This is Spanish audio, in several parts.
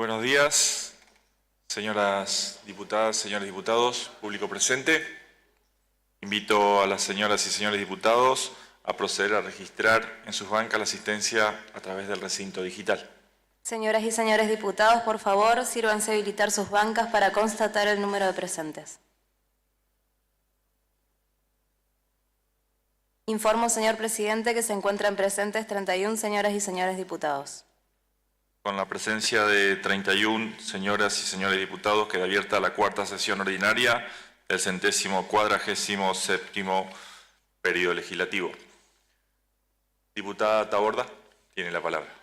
Buenos días, señoras diputadas, señores diputados, público presente. Invito a las señoras y señores diputados a proceder a registrar en sus bancas la asistencia a través del recinto digital. Señoras y señores diputados, por favor, sírvanse a habilitar sus bancas para constatar el número de presentes. Informo, señor presidente, que se encuentran presentes 31 señoras y señores diputados. Con la presencia de 31 señoras y señores diputados, queda abierta la cuarta sesión ordinaria del 147º periodo legislativo. Diputada Taborda, tiene la palabra.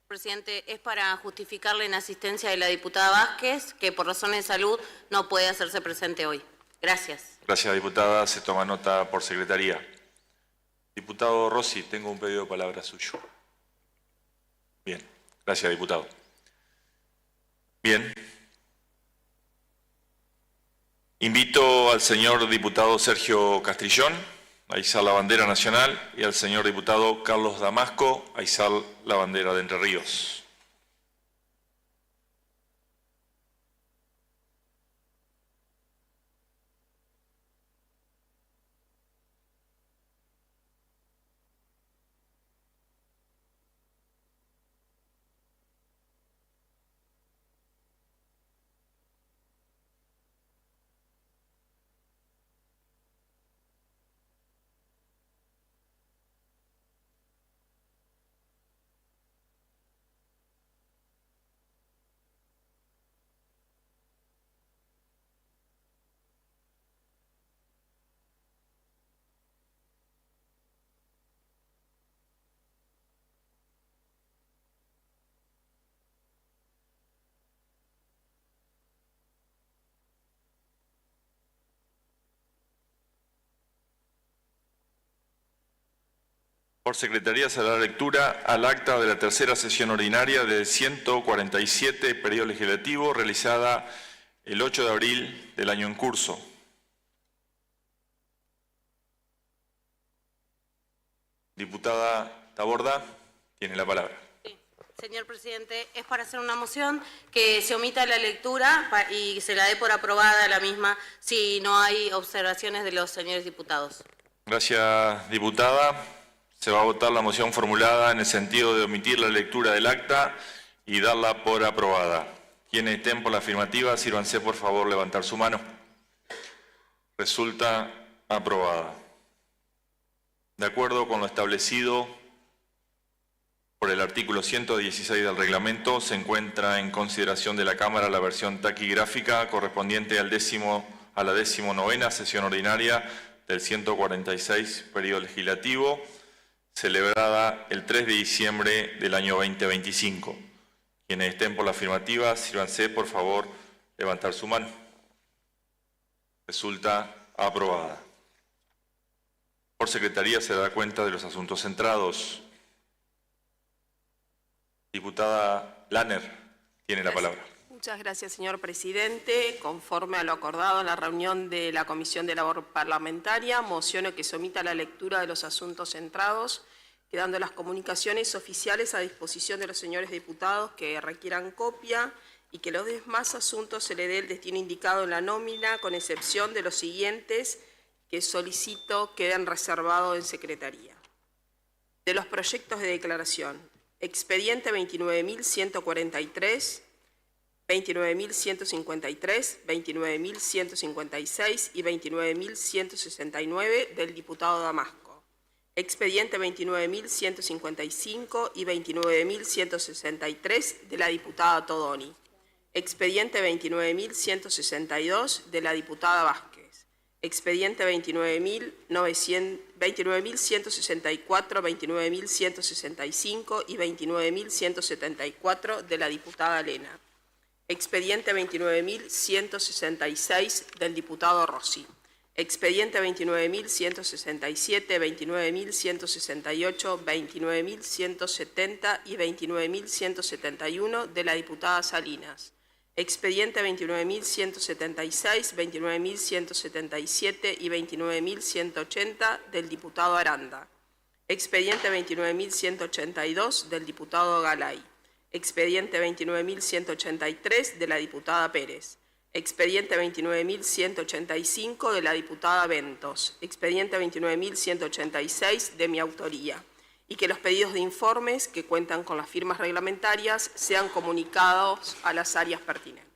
Presidente, es para justificar la inasistencia de la diputada Vázquez, que por razones de salud no puede hacerse presente hoy. Gracias. Gracias, diputada. Se toma nota por secretaría. Diputado Rossi, tengo un pedido de palabra suyo. Bien, gracias, diputado. Bien. Invito al señor diputado Sergio Castrillón a izar la bandera nacional y al señor diputado Carlos Damasco a izar la bandera de Entre Ríos. Por secretaría se dará lectura al acta de la tercera sesión ordinaria del 147 periodo legislativo realizada el 8 de abril del año en curso. Diputada Taborda, tiene la palabra. Sí. Señor presidente, es para hacer una moción que se omita la lectura y se la dé por aprobada la misma si no hay observaciones de los señores diputados. Gracias, diputada. Se va a votar la moción formulada en el sentido de omitir la lectura del acta y darla por aprobada. Quienes estén por la afirmativa, sírvanse por favor levantar su mano. Resulta aprobada. De acuerdo con lo establecido por el artículo 116 del reglamento, se encuentra en consideración de la Cámara la versión taquigráfica correspondiente a la 19ª sesión ordinaria del 146 periodo legislativo, celebrada el 3 de diciembre del año 2025. Quienes estén por la afirmativa, sírvanse por favor levantar su mano. Resulta aprobada. Por secretaría se da cuenta de los asuntos centrados. Diputada Lanner, tiene la palabra. Muchas gracias, señor presidente. Conforme a lo acordado en la reunión de la Comisión de Labor Parlamentaria, mociono que se omita la lectura de los asuntos centrados, quedando las comunicaciones oficiales a disposición de los señores diputados que requieran copia y que los demás asuntos se le dé el destino indicado en la nómina, con excepción de los siguientes que solicito queden reservados en secretaría. De los proyectos de declaración: expediente 29.143, 29.153, 29.156 y 29.169 del diputado Damasco. Expediente 29.155 y 29.163 de la diputada Todoni. Expediente 29.162 de la diputada Vázquez. Expediente 29.164, 29.165 y 29.174 de la diputada Lena. Expediente 29.166 del diputado Rossi. Expediente 29.167, 29.168, 29.170 y 29.171 de la diputada Salinas. Expediente 29.176, 29.177 y 29.180 del diputado Aranda. Expediente 29.182 del diputado Galay. expediente 29.183 de la diputada Pérez, expediente 29.185 de la diputada Ventos, expediente 29.186 de mi autoría, y que los pedidos de informes que cuentan con las firmas reglamentarias sean comunicados a las áreas pertinentes.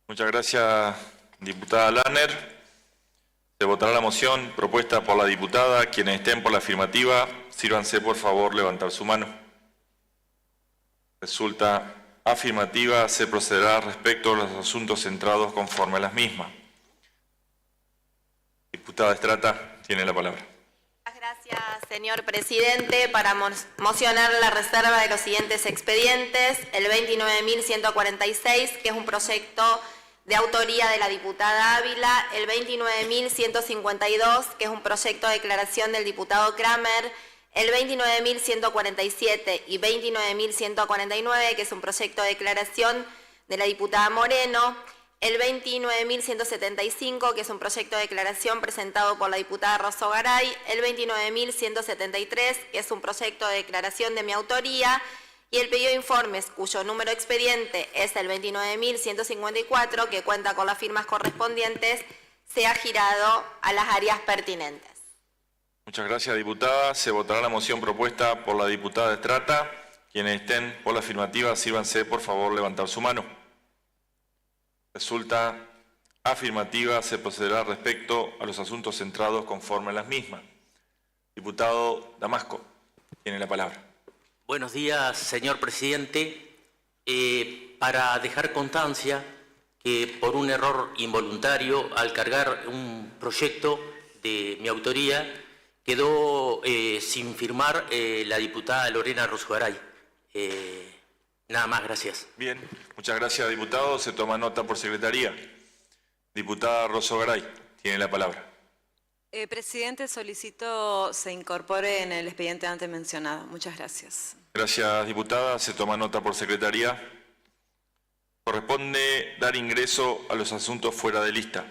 Muchas gracias, diputada Lanner. Se votará la moción propuesta por la diputada. Quienes estén por la afirmativa, sírvanse por favor levantar su mano. Resulta afirmativa, se procederá respecto a los asuntos centrados conforme a las mismas. Diputada Estrata, tiene la palabra. Gracias, señor presidente. Para mocionar la reserva de los siguientes expedientes: el 29.146, que es un proyecto de autoría de la diputada Ávila; el 29.152, que es un proyecto de declaración del diputado Kramer; el 29.147 y 29.149, que es un proyecto de declaración de la diputada Moreno; el 29.175, que es un proyecto de declaración presentado por la diputada Rosso Garay; el 29.173, que es un proyecto de declaración de mi autoría; y el pedido de informes, cuyo número expediente es el 29.154, que cuenta con las firmas correspondientes, sea girado a las áreas pertinentes. Muchas gracias, diputada. Se votará la moción propuesta por la diputada Estrata. Quienes estén por la afirmativa, sírvanse por favor levantar su mano. Resulta afirmativa, se procederá respecto a los asuntos centrados conforme a las mismas. Diputado Damasco, tiene la palabra. Buenos días, señor presidente. Para dejar constancia que por un error involuntario, al cargar un proyecto de mi autoría, quedó sin firmar la diputada Lorena Rosso Garay. Nada más, gracias. Bien, muchas gracias, diputado. Se toma nota por secretaría. Diputada Rosso Garay, tiene la palabra. Presidente, solicito se incorpore en el expediente antes mencionado. Muchas gracias. Gracias, diputada. Se toma nota por secretaría. Corresponde dar ingreso a los asuntos fuera de lista.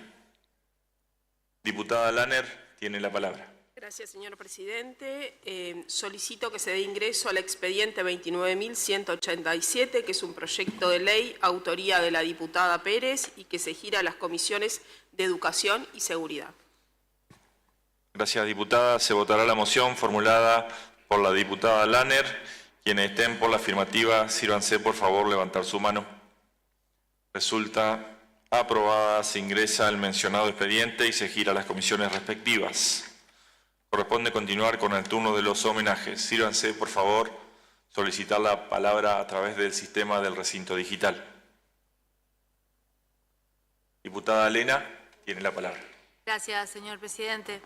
Diputada Lanner, tiene la palabra. Gracias, señor presidente. Solicito que se dé ingreso al expediente 29.187, que es un proyecto de ley, autoría de la diputada Pérez, y que se gira a las comisiones de Educación y Seguridad. Gracias, diputada. Se votará la moción formulada por la diputada Lanner. Quienes estén por la afirmativa, sírvanse por favor levantar su mano. Resulta aprobada, se ingresa el mencionado expediente y se gira a las comisiones respectivas. Corresponde continuar con el turno de los homenajes. Sírvanse por favor solicitar la palabra a través del sistema del recinto digital. Diputada Elena, tiene la palabra. Gracias, señor presidente.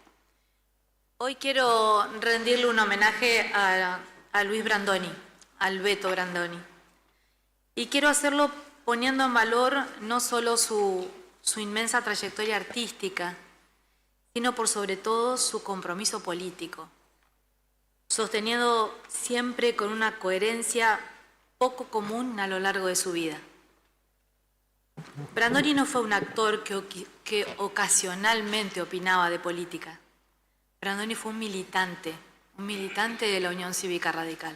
Hoy quiero rendirle un homenaje a Luis Brandoni, al Beto Brandoni. Y quiero hacerlo poniendo en valor no solo su inmensa trayectoria artística, sino por sobre todo su compromiso político, sostenido siempre con una coherencia poco común a lo largo de su vida. Brandoni no fue un actor que ocasionalmente opinaba de política. Brandoni fue un militante de la Unión Cívica Radical.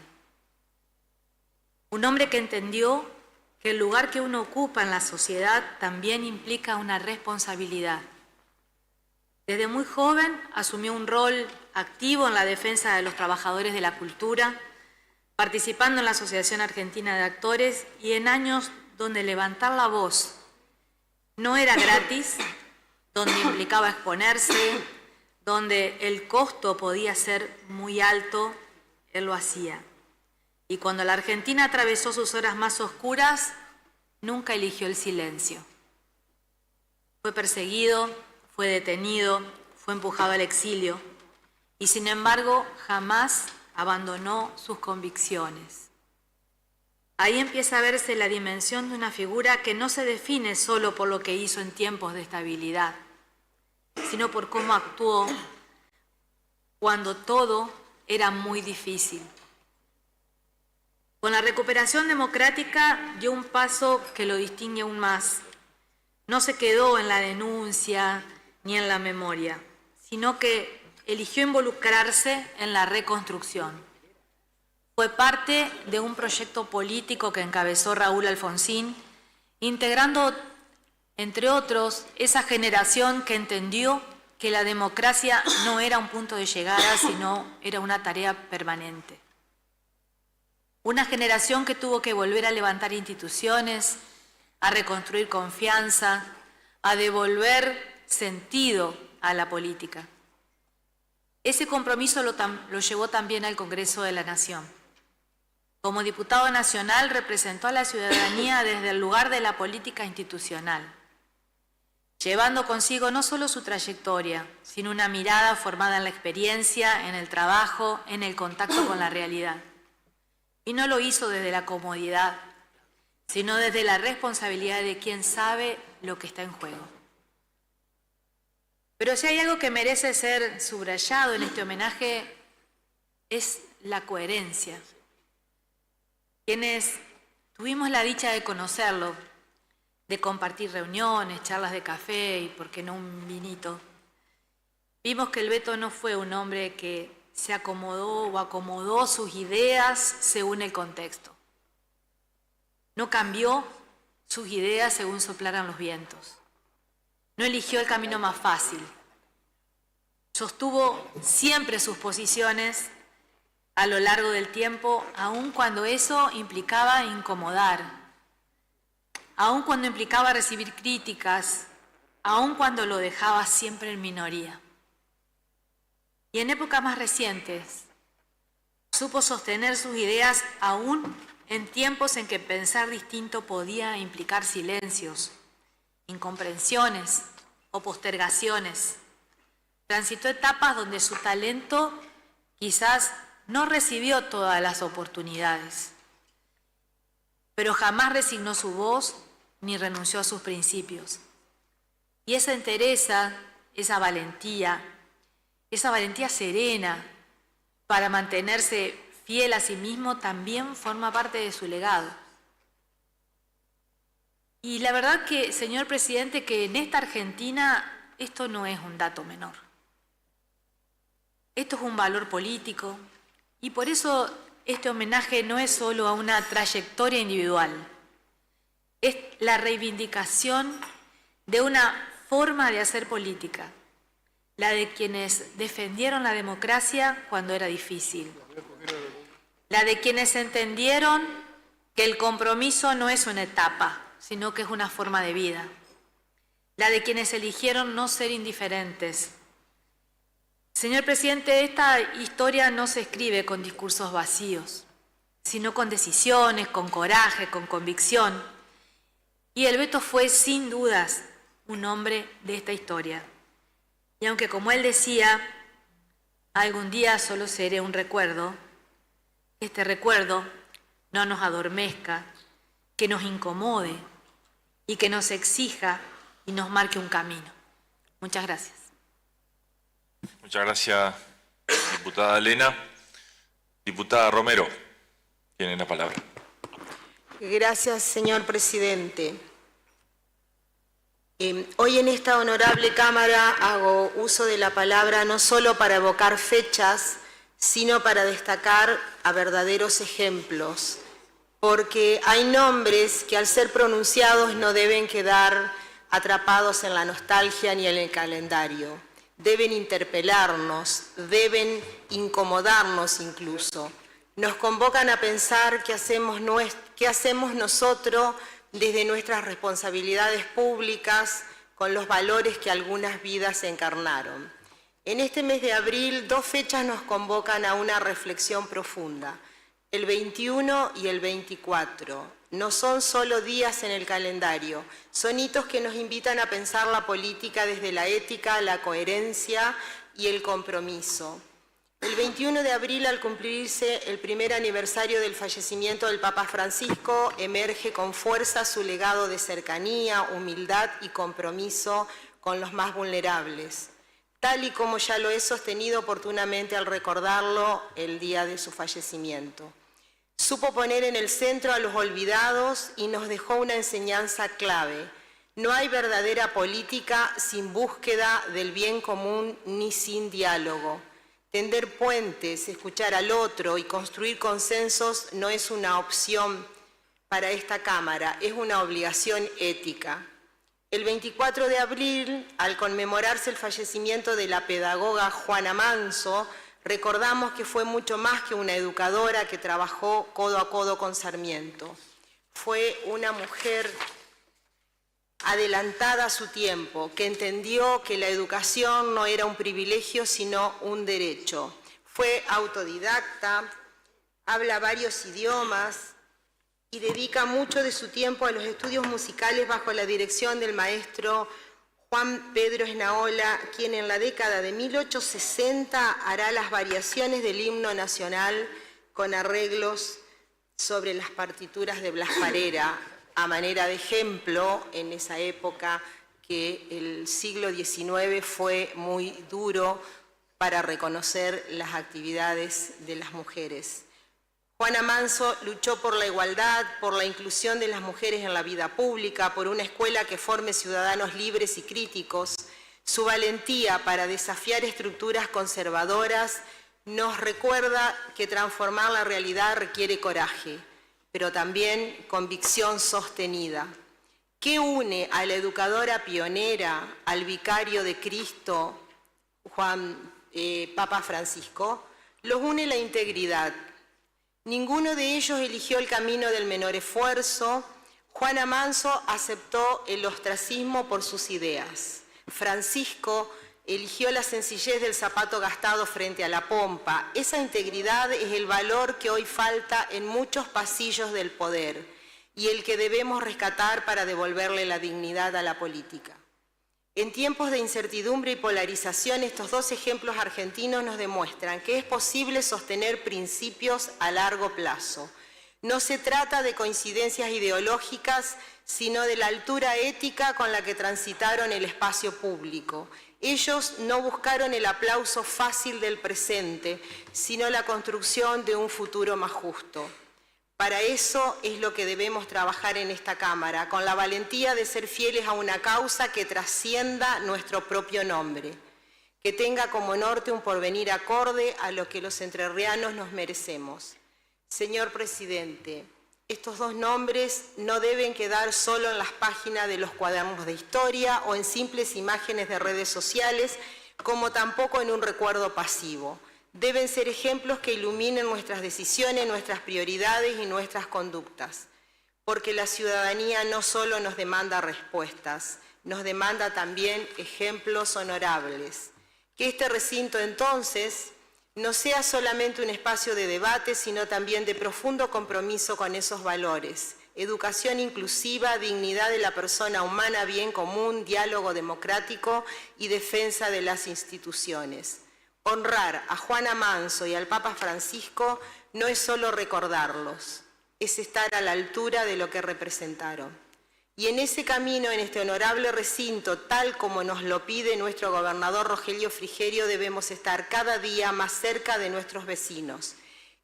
Un hombre que entendió que el lugar que uno ocupa en la sociedad también implica una responsabilidad. Desde muy joven asumió un rol activo en la defensa de los trabajadores de la cultura, participando en la Asociación Argentina de Actores y en años donde levantar la voz no era gratis, donde implicaba exponerse, donde el costo podía ser muy alto, él lo hacía. Y cuando la Argentina atravesó sus horas más oscuras, nunca eligió el silencio. Fue perseguido, fue detenido, fue empujado al exilio y sin embargo jamás abandonó sus convicciones. Ahí empieza a verse la dimensión de una figura que no se define solo por lo que hizo en tiempos de estabilidad, sino por cómo actuó cuando todo era muy difícil. Con la recuperación democrática dio un paso que lo distingue aún más. No se quedó en la denuncia ni en la memoria, sino que eligió involucrarse en la reconstrucción. Fue parte de un proyecto político que encabezó Raúl Alfonsín, integrando, entre otros, esa generación que entendió que la democracia no era un punto de llegada, sino era una tarea permanente. Una generación que tuvo que volver a levantar instituciones, a reconstruir confianza, a devolver sentido a la política. Ese compromiso lo llevó también al Congreso de la Nación. Como diputado nacional representó a la ciudadanía desde el lugar de la política institucional, llevando consigo no solo su trayectoria, sino una mirada formada en la experiencia, en el trabajo, en el contacto con la realidad. Y no lo hizo desde la comodidad, sino desde la responsabilidad de quien sabe lo que está en juego. Pero si hay algo que merece ser subrayado en este homenaje, es la coherencia. Quienes tuvimos la dicha de conocerlo, de compartir reuniones, charlas de café y, por qué no, un vinito, vimos que el Beto no fue un hombre que se acomodó o acomodó sus ideas según el contexto. No cambió sus ideas según soplaran los vientos. No eligió el camino más fácil. Sostuvo siempre sus posiciones a lo largo del tiempo, aun cuando eso implicaba incomodar, aun cuando implicaba recibir críticas, aun cuando lo dejaba siempre en minoría. Y en épocas más recientes, supo sostener sus ideas aún en tiempos en que pensar distinto podía implicar silencios, incomprensiones o postergaciones. Transitó etapas donde su talento quizás no recibió todas las oportunidades, pero jamás resignó su voz ni renunció a sus principios. Y esa entereza, esa valentía serena para mantenerse fiel a sí mismo también forma parte de su legado. Y la verdad que, señor presidente, que en esta Argentina esto no es un dato menor. Esto es un valor político y por eso este homenaje no es solo a una trayectoria individual, es la reivindicación de una forma de hacer política, la de quienes defendieron la democracia cuando era difícil, la de quienes entendieron que el compromiso no es una etapa, sino que es una forma de vida, la de quienes eligieron no ser indiferentes. Señor presidente, esta historia no se escribe con discursos vacíos, sino con decisiones, con coraje, con convicción. Y el Beto fue, sin dudas, un hombre de esta historia. Y aunque, como él decía, algún día solo seré un recuerdo, este recuerdo no nos adormezca, que nos incomode y que nos exija y nos marque un camino. Muchas gracias. Muchas gracias, diputada Elena. Diputada Romero, tiene la palabra. Gracias, señor presidente. Hoy en esta honorable Cámara hago uso de la palabra no solo para evocar fechas, sino para destacar a verdaderos ejemplos, porque hay nombres que al ser pronunciados no deben quedar atrapados en la nostalgia ni en el calendario. Deben interpelarnos, deben incomodarnos incluso. Nos convocan a pensar qué hacemos nosotros desde nuestras responsabilidades públicas con los valores que algunas vidas encarnaron. En este mes de abril, 2 fechas nos convocan a una reflexión profunda, el 21 y el 24. No son solo días en el calendario, son hitos que nos invitan a pensar la política desde la ética, la coherencia y el compromiso. El 21 de abril, al cumplirse el primer aniversario del fallecimiento del Papa Francisco, emerge con fuerza su legado de cercanía, humildad y compromiso con los más vulnerables, tal y como ya lo he sostenido oportunamente al recordarlo el día de su fallecimiento. Supo poner en el centro a los olvidados y nos dejó una enseñanza clave. No hay verdadera política sin búsqueda del bien común ni sin diálogo. Tender puentes, escuchar al otro y construir consensos no es una opción para esta Cámara, es una obligación ética. El 24 de abril, al conmemorarse el fallecimiento de la pedagoga Juana Manso, recordamos que fue mucho más que una educadora que trabajó codo a codo con Sarmiento. Fue una mujer adelantada a su tiempo, que entendió que la educación no era un privilegio, sino un derecho. Fue autodidacta, habla varios idiomas y dedica mucho de su tiempo a los estudios musicales bajo la dirección del maestro Juan Pedro Esnaola, quien en la década de 1860 hará las variaciones del himno nacional con arreglos sobre las partituras de Blas Parera, a manera de ejemplo en esa época que el siglo XIX fue muy duro para reconocer las actividades de las mujeres. Juana Manso luchó por la igualdad, por la inclusión de las mujeres en la vida pública, por una escuela que forme ciudadanos libres y críticos. Su valentía para desafiar estructuras conservadoras nos recuerda que transformar la realidad requiere coraje, pero también convicción sostenida. ¿Qué une a la educadora pionera, al vicario de Cristo, Papa Francisco? Los une la integridad. Ninguno de ellos eligió el camino del menor esfuerzo. Juana Manso aceptó el ostracismo por sus ideas. Francisco eligió la sencillez del zapato gastado frente a la pompa. Esa integridad es el valor que hoy falta en muchos pasillos del poder y el que debemos rescatar para devolverle la dignidad a la política. En tiempos de incertidumbre y polarización, estos dos ejemplos argentinos nos demuestran que es posible sostener principios a largo plazo. No se trata de coincidencias ideológicas, sino de la altura ética con la que transitaron el espacio público. Ellos no buscaron el aplauso fácil del presente, sino la construcción de un futuro más justo. Para eso es lo que debemos trabajar en esta Cámara, con la valentía de ser fieles a una causa que trascienda nuestro propio nombre, que tenga como norte un porvenir acorde a lo que los entrerrianos nos merecemos. Señor Presidente, estos dos nombres no deben quedar solo en las páginas de los cuadernos de historia o en simples imágenes de redes sociales, como tampoco en un recuerdo pasivo. Deben ser ejemplos que iluminen nuestras decisiones, nuestras prioridades y nuestras conductas, porque la ciudadanía no solo nos demanda respuestas, nos demanda también ejemplos honorables. Que este recinto entonces no sea solamente un espacio de debate, sino también de profundo compromiso con esos valores: educación inclusiva, dignidad de la persona humana, bien común, diálogo democrático y defensa de las instituciones. Honrar a Juana Manso y al Papa Francisco no es solo recordarlos, es estar a la altura de lo que representaron. Y en ese camino, en este honorable recinto, tal como nos lo pide nuestro gobernador Rogelio Frigerio, debemos estar cada día más cerca de nuestros vecinos,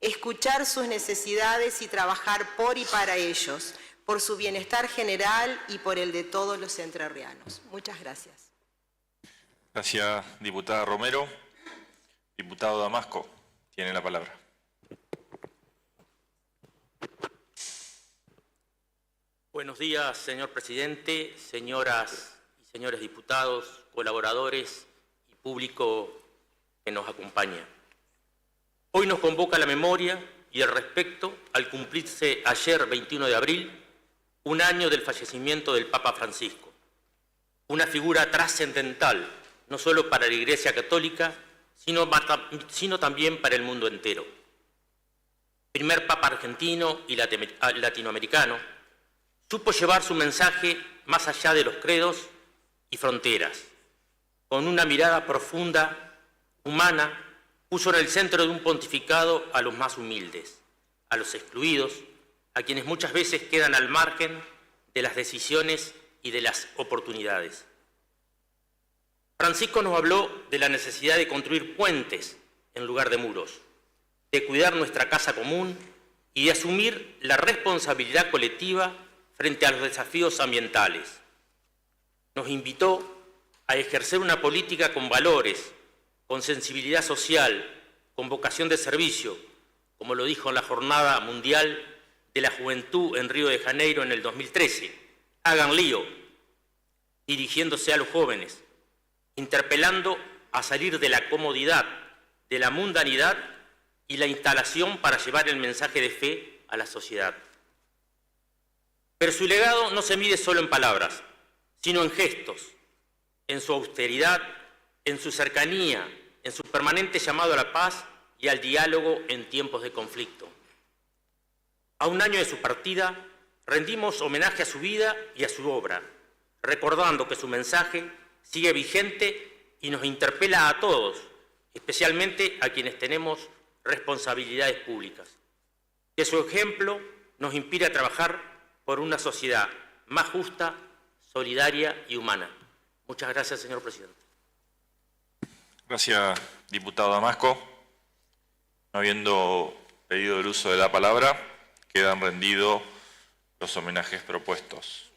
escuchar sus necesidades y trabajar por y para ellos, por su bienestar general y por el de todos los entrerrianos. Muchas gracias. Gracias, diputada Romero. Diputado Damasco, tiene la palabra. Buenos días, señor presidente, señoras y señores diputados, colaboradores y público que nos acompaña. Hoy nos convoca la memoria y el respeto al cumplirse ayer, 21 de abril, un año del fallecimiento del Papa Francisco, una figura trascendental, no solo para la Iglesia Católica, sino también para el mundo entero. Primer Papa argentino y latinoamericano, supo llevar su mensaje más allá de los credos y fronteras. Con una mirada profunda, humana, puso en el centro de un pontificado a los más humildes, a los excluidos, a quienes muchas veces quedan al margen de las decisiones y de las oportunidades. Francisco nos habló de la necesidad de construir puentes en lugar de muros, de cuidar nuestra casa común y de asumir la responsabilidad colectiva frente a los desafíos ambientales. Nos invitó a ejercer una política con valores, con sensibilidad social, con vocación de servicio, como lo dijo en la Jornada Mundial de la Juventud en Río de Janeiro en el 2013. Hagan lío, dirigiéndose a los jóvenes, interpelando a salir de la comodidad, de la mundanidad y la instalación para llevar el mensaje de fe a la sociedad. Pero su legado no se mide solo en palabras, sino en gestos, en su austeridad, en su cercanía, en su permanente llamado a la paz y al diálogo en tiempos de conflicto. A un año de su partida, rendimos homenaje a su vida y a su obra, recordando que su mensaje sigue vigente y nos interpela a todos, especialmente a quienes tenemos responsabilidades públicas. Que su ejemplo nos inspire a trabajar por una sociedad más justa, solidaria y humana. Muchas gracias, señor presidente. Gracias, diputado Damasco. No habiendo pedido el uso de la palabra, quedan rendidos los homenajes propuestos.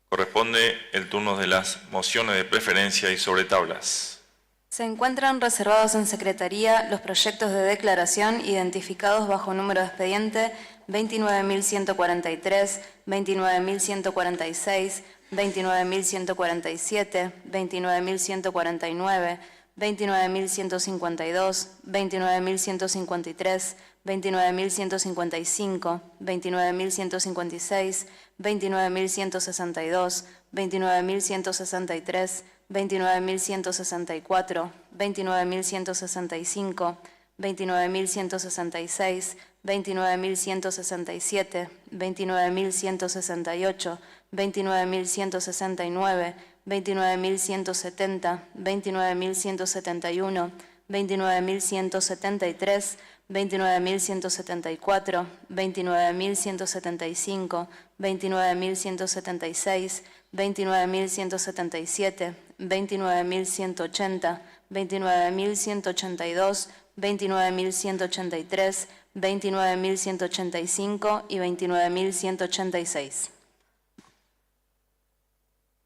Corresponde el turno de las mociones de preferencia y sobre tablas. Se encuentran reservados en Secretaría los proyectos de declaración identificados bajo número de expediente 29.143, 29.146, 29.147, 29.149, 29.152, 29.153, 29.155, 29.156, 29.162, 29.163, 29.164, 29.165, 29.166, 29.167, 29.168, 29.169, 29.170, 29.171, 29.173, 29.174, 29.175, 29.176, 29.177, 29.180, 29.182, 29.183, 29.185 y 29.186.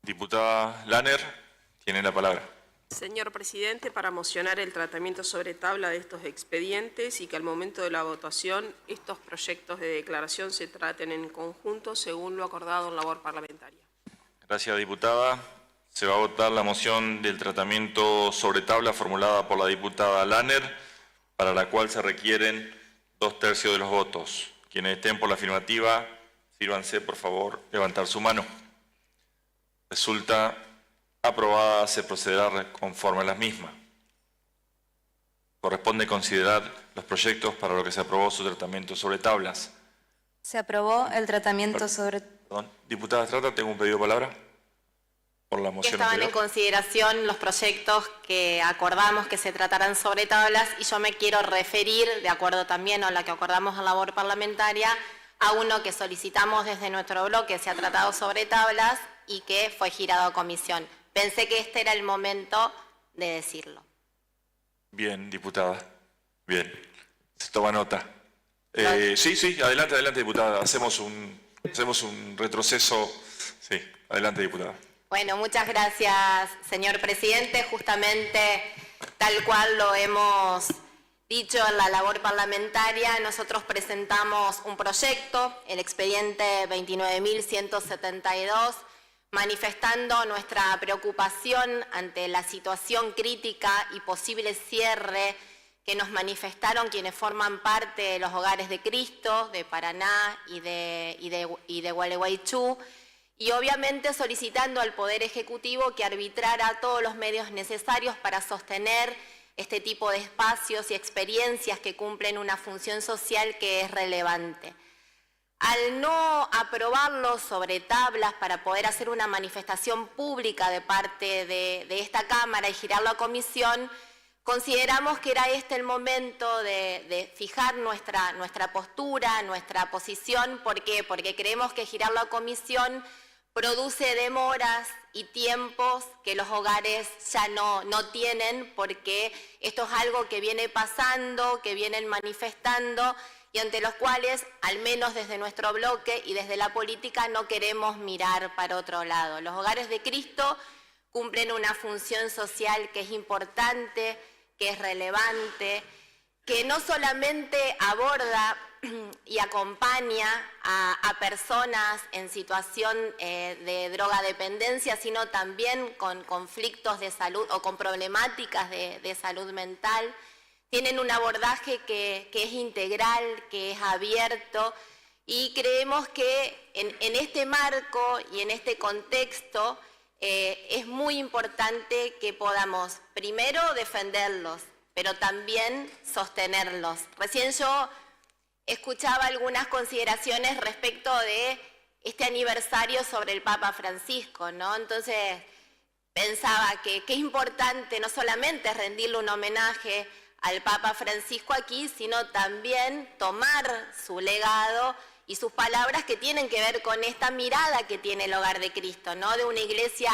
Diputada Lanner, tiene la palabra. Señor presidente, para mocionar el tratamiento sobre tabla de estos expedientes y que al momento de la votación estos proyectos de declaración se traten en conjunto según lo acordado en labor parlamentaria. Gracias, diputada. Se va a votar la moción del tratamiento sobre tabla formulada por la diputada Lanner, para la cual se requieren 2/3 de los votos. Quienes estén por la afirmativa, sírvanse, por favor, levantar su mano. Resulta aprobada, se procederá conforme a las mismas. Corresponde considerar los proyectos para los que se aprobó su tratamiento sobre tablas. Se aprobó el tratamiento sobre... Perdón. Diputada Estrada, tengo un pedido de palabra por la Que moción estaban en anterior. consideración los proyectos que acordamos que se trataran sobre tablas y yo me quiero referir, de acuerdo también a lo que acordamos en labor parlamentaria, a uno que solicitamos desde nuestro bloque, se ha tratado sobre tablas y que fue girado a comisión. Pensé que este era el momento de decirlo. Bien, diputada. Bien. Se toma nota. Sí, adelante, diputada. Hacemos un retroceso. Sí, adelante, diputada. Bueno, muchas gracias, señor presidente. Justamente tal cual lo hemos dicho en la labor parlamentaria, nosotros presentamos un proyecto, el expediente 29.172, manifestando nuestra preocupación ante la situación crítica y posible cierre que nos manifestaron quienes forman parte de los Hogares de Cristo, de Paraná y de Gualeguaychú, y obviamente solicitando al Poder Ejecutivo que arbitrara todos los medios necesarios para sostener este tipo de espacios y experiencias que cumplen una función social que es relevante. Al no aprobarlo sobre tablas para poder hacer una manifestación pública de parte de esta Cámara y girarlo a comisión, consideramos que era este el momento de fijar nuestra postura, nuestra posición. ¿Por qué? Porque creemos que girarlo a comisión produce demoras y tiempos que los hogares ya no tienen, porque esto es algo que viene pasando, que vienen manifestando y ante los cuales, al menos desde nuestro bloque y desde la política, no queremos mirar para otro lado. Los Hogares de Cristo cumplen una función social que es importante, que es relevante, que no solamente aborda y acompaña a personas en situación de drogadependencia, sino también con conflictos de salud o con problemáticas de salud mental. Tienen un abordaje que es integral, que es abierto, y creemos que en este marco y en este contexto es muy importante que podamos primero defenderlos, pero también sostenerlos. Recién yo escuchaba algunas consideraciones respecto de este aniversario sobre el Papa Francisco, ¿no? Entonces pensaba que qué importante no solamente rendirle un homenaje al Papa Francisco aquí, sino también tomar su legado y sus palabras que tienen que ver con esta mirada que tiene el Hogar de Cristo, ¿no? De una iglesia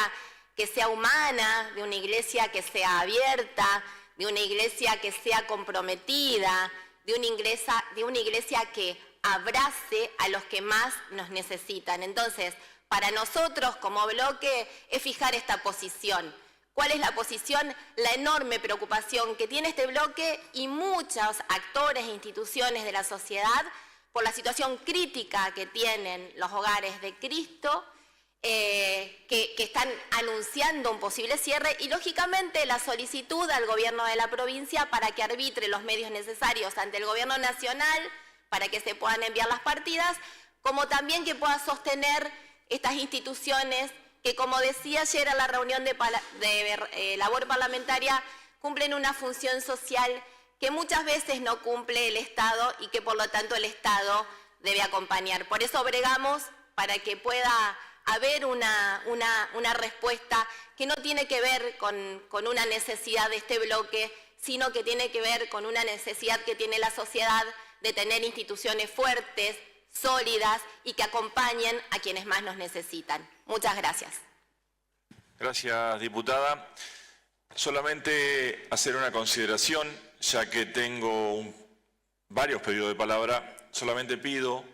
que sea humana, de una iglesia que sea abierta, de una iglesia que sea comprometida, de una iglesia que abrace a los que más nos necesitan. Entonces, para nosotros como bloque es fijar esta posición. ¿Cuál es la posición? La enorme preocupación que tiene este bloque y muchos actores e instituciones de la sociedad por la situación crítica que tienen los hogares de Cristo, que están anunciando un posible cierre, y lógicamente la solicitud al gobierno de la provincia para que arbitre los medios necesarios ante el gobierno nacional para que se puedan enviar las partidas, como también que pueda sostener estas instituciones que, como decía ayer en la reunión de labor parlamentaria, cumplen una función social que muchas veces no cumple el Estado y que por lo tanto el Estado debe acompañar. Por eso bregamos para que pueda haber una respuesta que no tiene que ver con una necesidad de este bloque, sino que tiene que ver con una necesidad que tiene la sociedad de tener instituciones fuertes, sólidas y que acompañen a quienes más nos necesitan. Muchas gracias. Gracias, diputada. Solamente hacer una consideración, ya que tengo varios pedidos de palabra. Solamente pido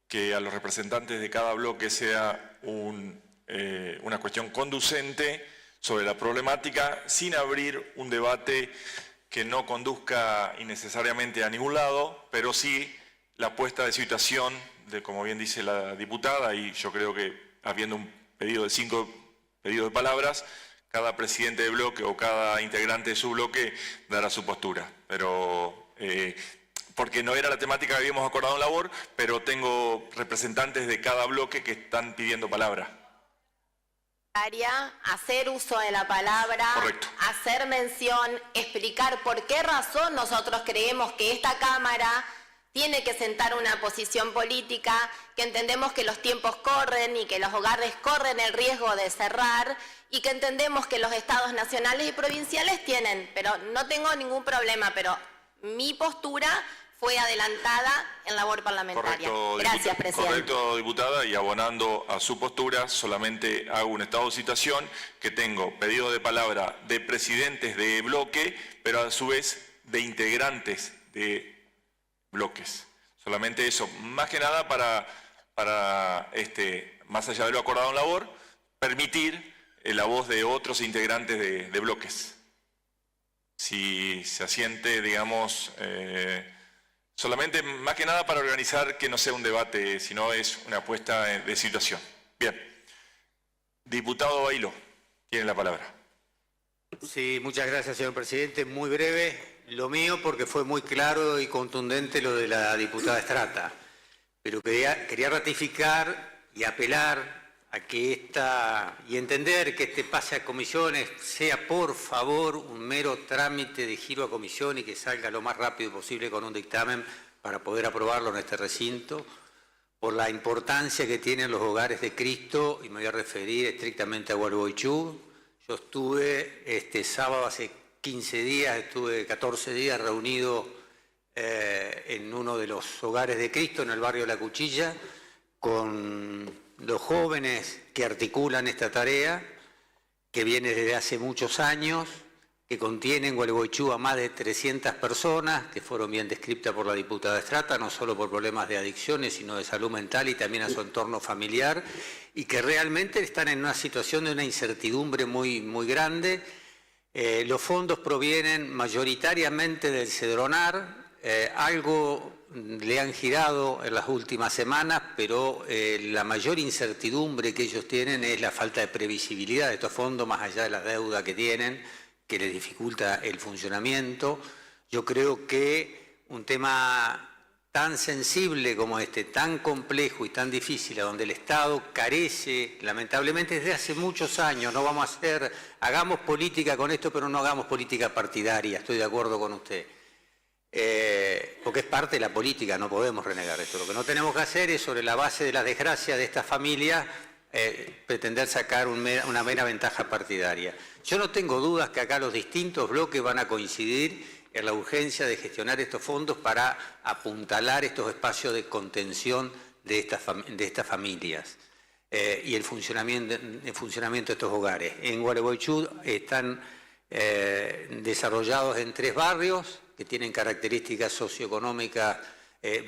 que a los representantes de cada bloque sea una cuestión conducente sobre la problemática, sin abrir un debate que no conduzca innecesariamente a ningún lado, pero sí la puesta de situación de, como bien dice la diputada, y yo creo que habiendo un pedido de 5 pedidos de palabras, cada presidente de bloque o cada integrante de su bloque dará su postura. Pero porque no era la temática que habíamos acordado en labor, pero tengo representantes de cada bloque que están pidiendo palabra. Hacer uso de la palabra, correcto, hacer mención, explicar por qué razón nosotros creemos que esta Cámara tiene que sentar una posición política, que entendemos que los tiempos corren y que los hogares corren el riesgo de cerrar y que entendemos que los estados nacionales y provinciales tienen, pero no tengo ningún problema, pero mi postura fue adelantada en labor parlamentaria. Correcto, gracias, presidente. Correcto, diputada, y abonando a su postura, solamente hago un estado de citación que tengo pedido de palabra de presidentes de bloque, pero a su vez de integrantes de bloques. Solamente eso, más que nada para más allá de lo acordado en labor, permitir la voz de otros integrantes de bloques. Si se asiente, digamos, solamente más que nada para organizar que no sea un debate, sino es una puesta de situación. Bien. Diputado Bailo, tiene la palabra. Sí, muchas gracias, señor presidente. Muy breve, lo mío, porque fue muy claro y contundente lo de la diputada Estrata. Pero quería ratificar y apelar a que y entender que este pase a comisiones sea, por favor, un mero trámite de giro a comisión y que salga lo más rápido posible con un dictamen para poder aprobarlo en este recinto, por la importancia que tienen los hogares de Cristo, y me voy a referir estrictamente a Gualeguaychú. Yo estuve este sábado, hace 15 días, estuve 14 días reunido en uno de los hogares de Cristo, en el barrio de La Cuchilla, con los jóvenes que articulan esta tarea, que viene desde hace muchos años, que contiene en Gualeguaychú a más de 300 personas, que fueron bien descritas por la diputada Estrata, no solo por problemas de adicciones, sino de salud mental y también a su entorno familiar, y que realmente están en una situación de una incertidumbre muy, muy grande. Los fondos provienen mayoritariamente del Cedronar, algo le han girado en las últimas semanas, pero la mayor incertidumbre que ellos tienen es la falta de previsibilidad de estos fondos, más allá de la deuda que tienen, que les dificulta el funcionamiento. Yo creo que un tema tan sensible como este, tan complejo y tan difícil, a donde el Estado carece, lamentablemente desde hace muchos años, no vamos a hacer, hagamos política con esto, pero no hagamos política partidaria, estoy de acuerdo con usted. Porque es parte de la política, no podemos renegar esto. Lo que no tenemos que hacer es, sobre la base de la desgracia de esta familia, pretender sacar una mera ventaja partidaria. Yo no tengo dudas que acá los distintos bloques van a coincidir en la urgencia de gestionar estos fondos para apuntalar estos espacios de contención de estas familias y el funcionamiento de estos hogares. En Gualeguaychú están desarrollados en 3 barrios que tienen características socioeconómicas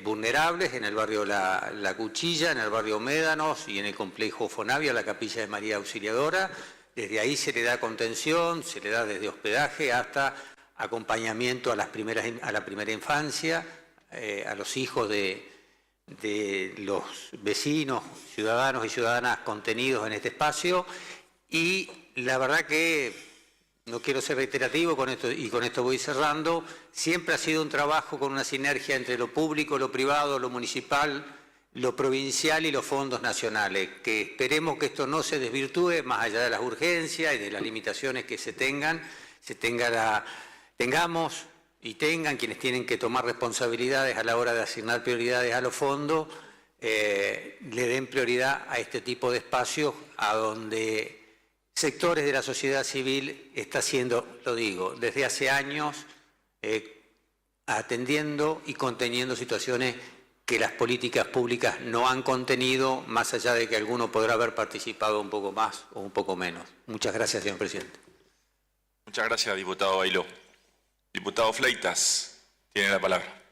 vulnerables, en el barrio La Cuchilla, en el barrio Médanos y en el complejo Fonavia, la Capilla de María Auxiliadora. Desde ahí se le da contención, se le da desde hospedaje hasta acompañamiento a la primera infancia, a los hijos de los vecinos, ciudadanos y ciudadanas contenidos en este espacio. Y la verdad que, no quiero ser reiterativo con esto, y con esto voy cerrando, siempre ha sido un trabajo con una sinergia entre lo público, lo privado, lo municipal, lo provincial y los fondos nacionales, que esperemos que esto no se desvirtúe más allá de las urgencias y de las limitaciones que tengamos y tengan quienes tienen que tomar responsabilidades a la hora de asignar prioridades a los fondos, le den prioridad a este tipo de espacios a donde sectores de la sociedad civil está haciendo, lo digo, desde hace años, atendiendo y conteniendo situaciones que las políticas públicas no han contenido, más allá de que alguno podrá haber participado un poco más o un poco menos. Muchas gracias, señor presidente. Muchas gracias, diputado Bailó. Diputado Fleitas, tiene la palabra.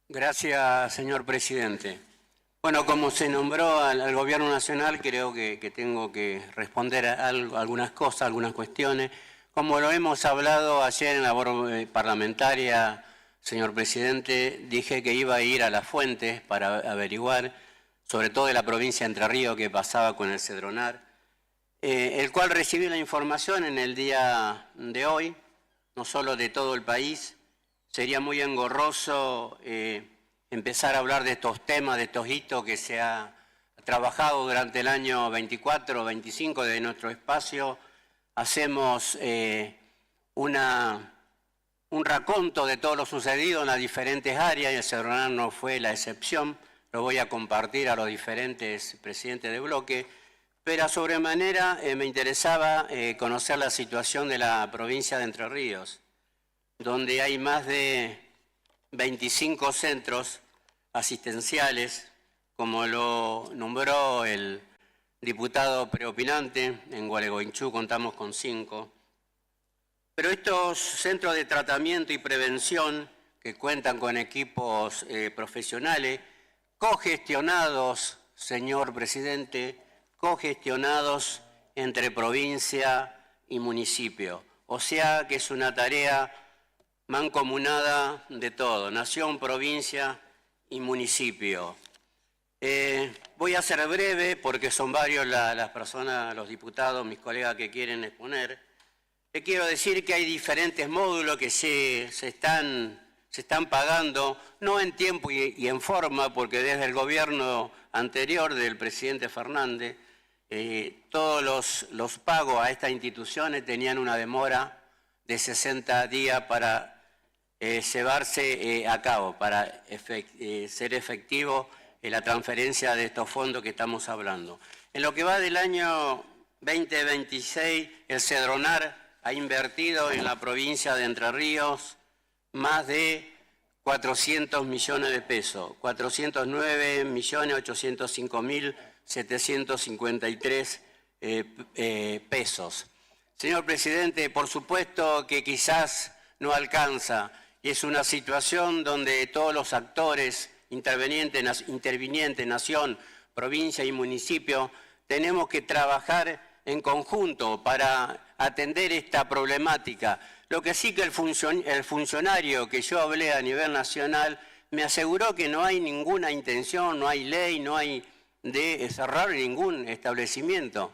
Gracias, señor presidente. Bueno, como se nombró al Gobierno Nacional, creo que tengo que responder a algunas cosas, algunas cuestiones. Como lo hemos hablado ayer en la labor parlamentaria, señor presidente, dije que iba a ir a las fuentes para averiguar, sobre todo de la provincia de Entre Ríos, qué pasaba con el Cedronar, el cual recibí la información en el día de hoy, no solo de todo el país. Sería muy engorroso empezar a hablar de estos temas, de estos hitos que se ha trabajado durante el año 24, 25 de nuestro espacio. Hacemos un raconto de todo lo sucedido en las diferentes áreas y el Cedronar no fue la excepción. Lo voy a compartir a los diferentes presidentes de bloque, pero a sobremanera me interesaba conocer la situación de la provincia de Entre Ríos, donde hay más de 25 centros asistenciales, como lo nombró el diputado preopinante. En Gualeguaychú contamos con 5. Pero estos centros de tratamiento y prevención, que cuentan con equipos profesionales, cogestionados, señor presidente, cogestionados entre provincia y municipio. O sea que es una tarea mancomunada de todo, nación, provincia y municipio. Voy a ser breve porque son varios las personas, los diputados, mis colegas que quieren exponer. Le quiero decir que hay diferentes módulos que se están pagando, no en tiempo y en forma, porque desde el gobierno anterior del presidente Fernández, todos los pagos a estas instituciones tenían una demora de 60 días para llevarse a cabo, para ser efectivo en la transferencia de estos fondos que estamos hablando. En lo que va del año 2026, el Cedronar ha invertido en la provincia de Entre Ríos más de 400 millones de pesos, 409.805.753 pesos. Señor presidente, por supuesto que quizás no alcanza, y es una situación donde todos los actores intervinientes, nación, provincia y municipio, tenemos que trabajar en conjunto para atender esta problemática. Lo que sí que el funcionario que yo hablé a nivel nacional me aseguró que no hay ninguna intención, no hay ley, no hay de cerrar ningún establecimiento,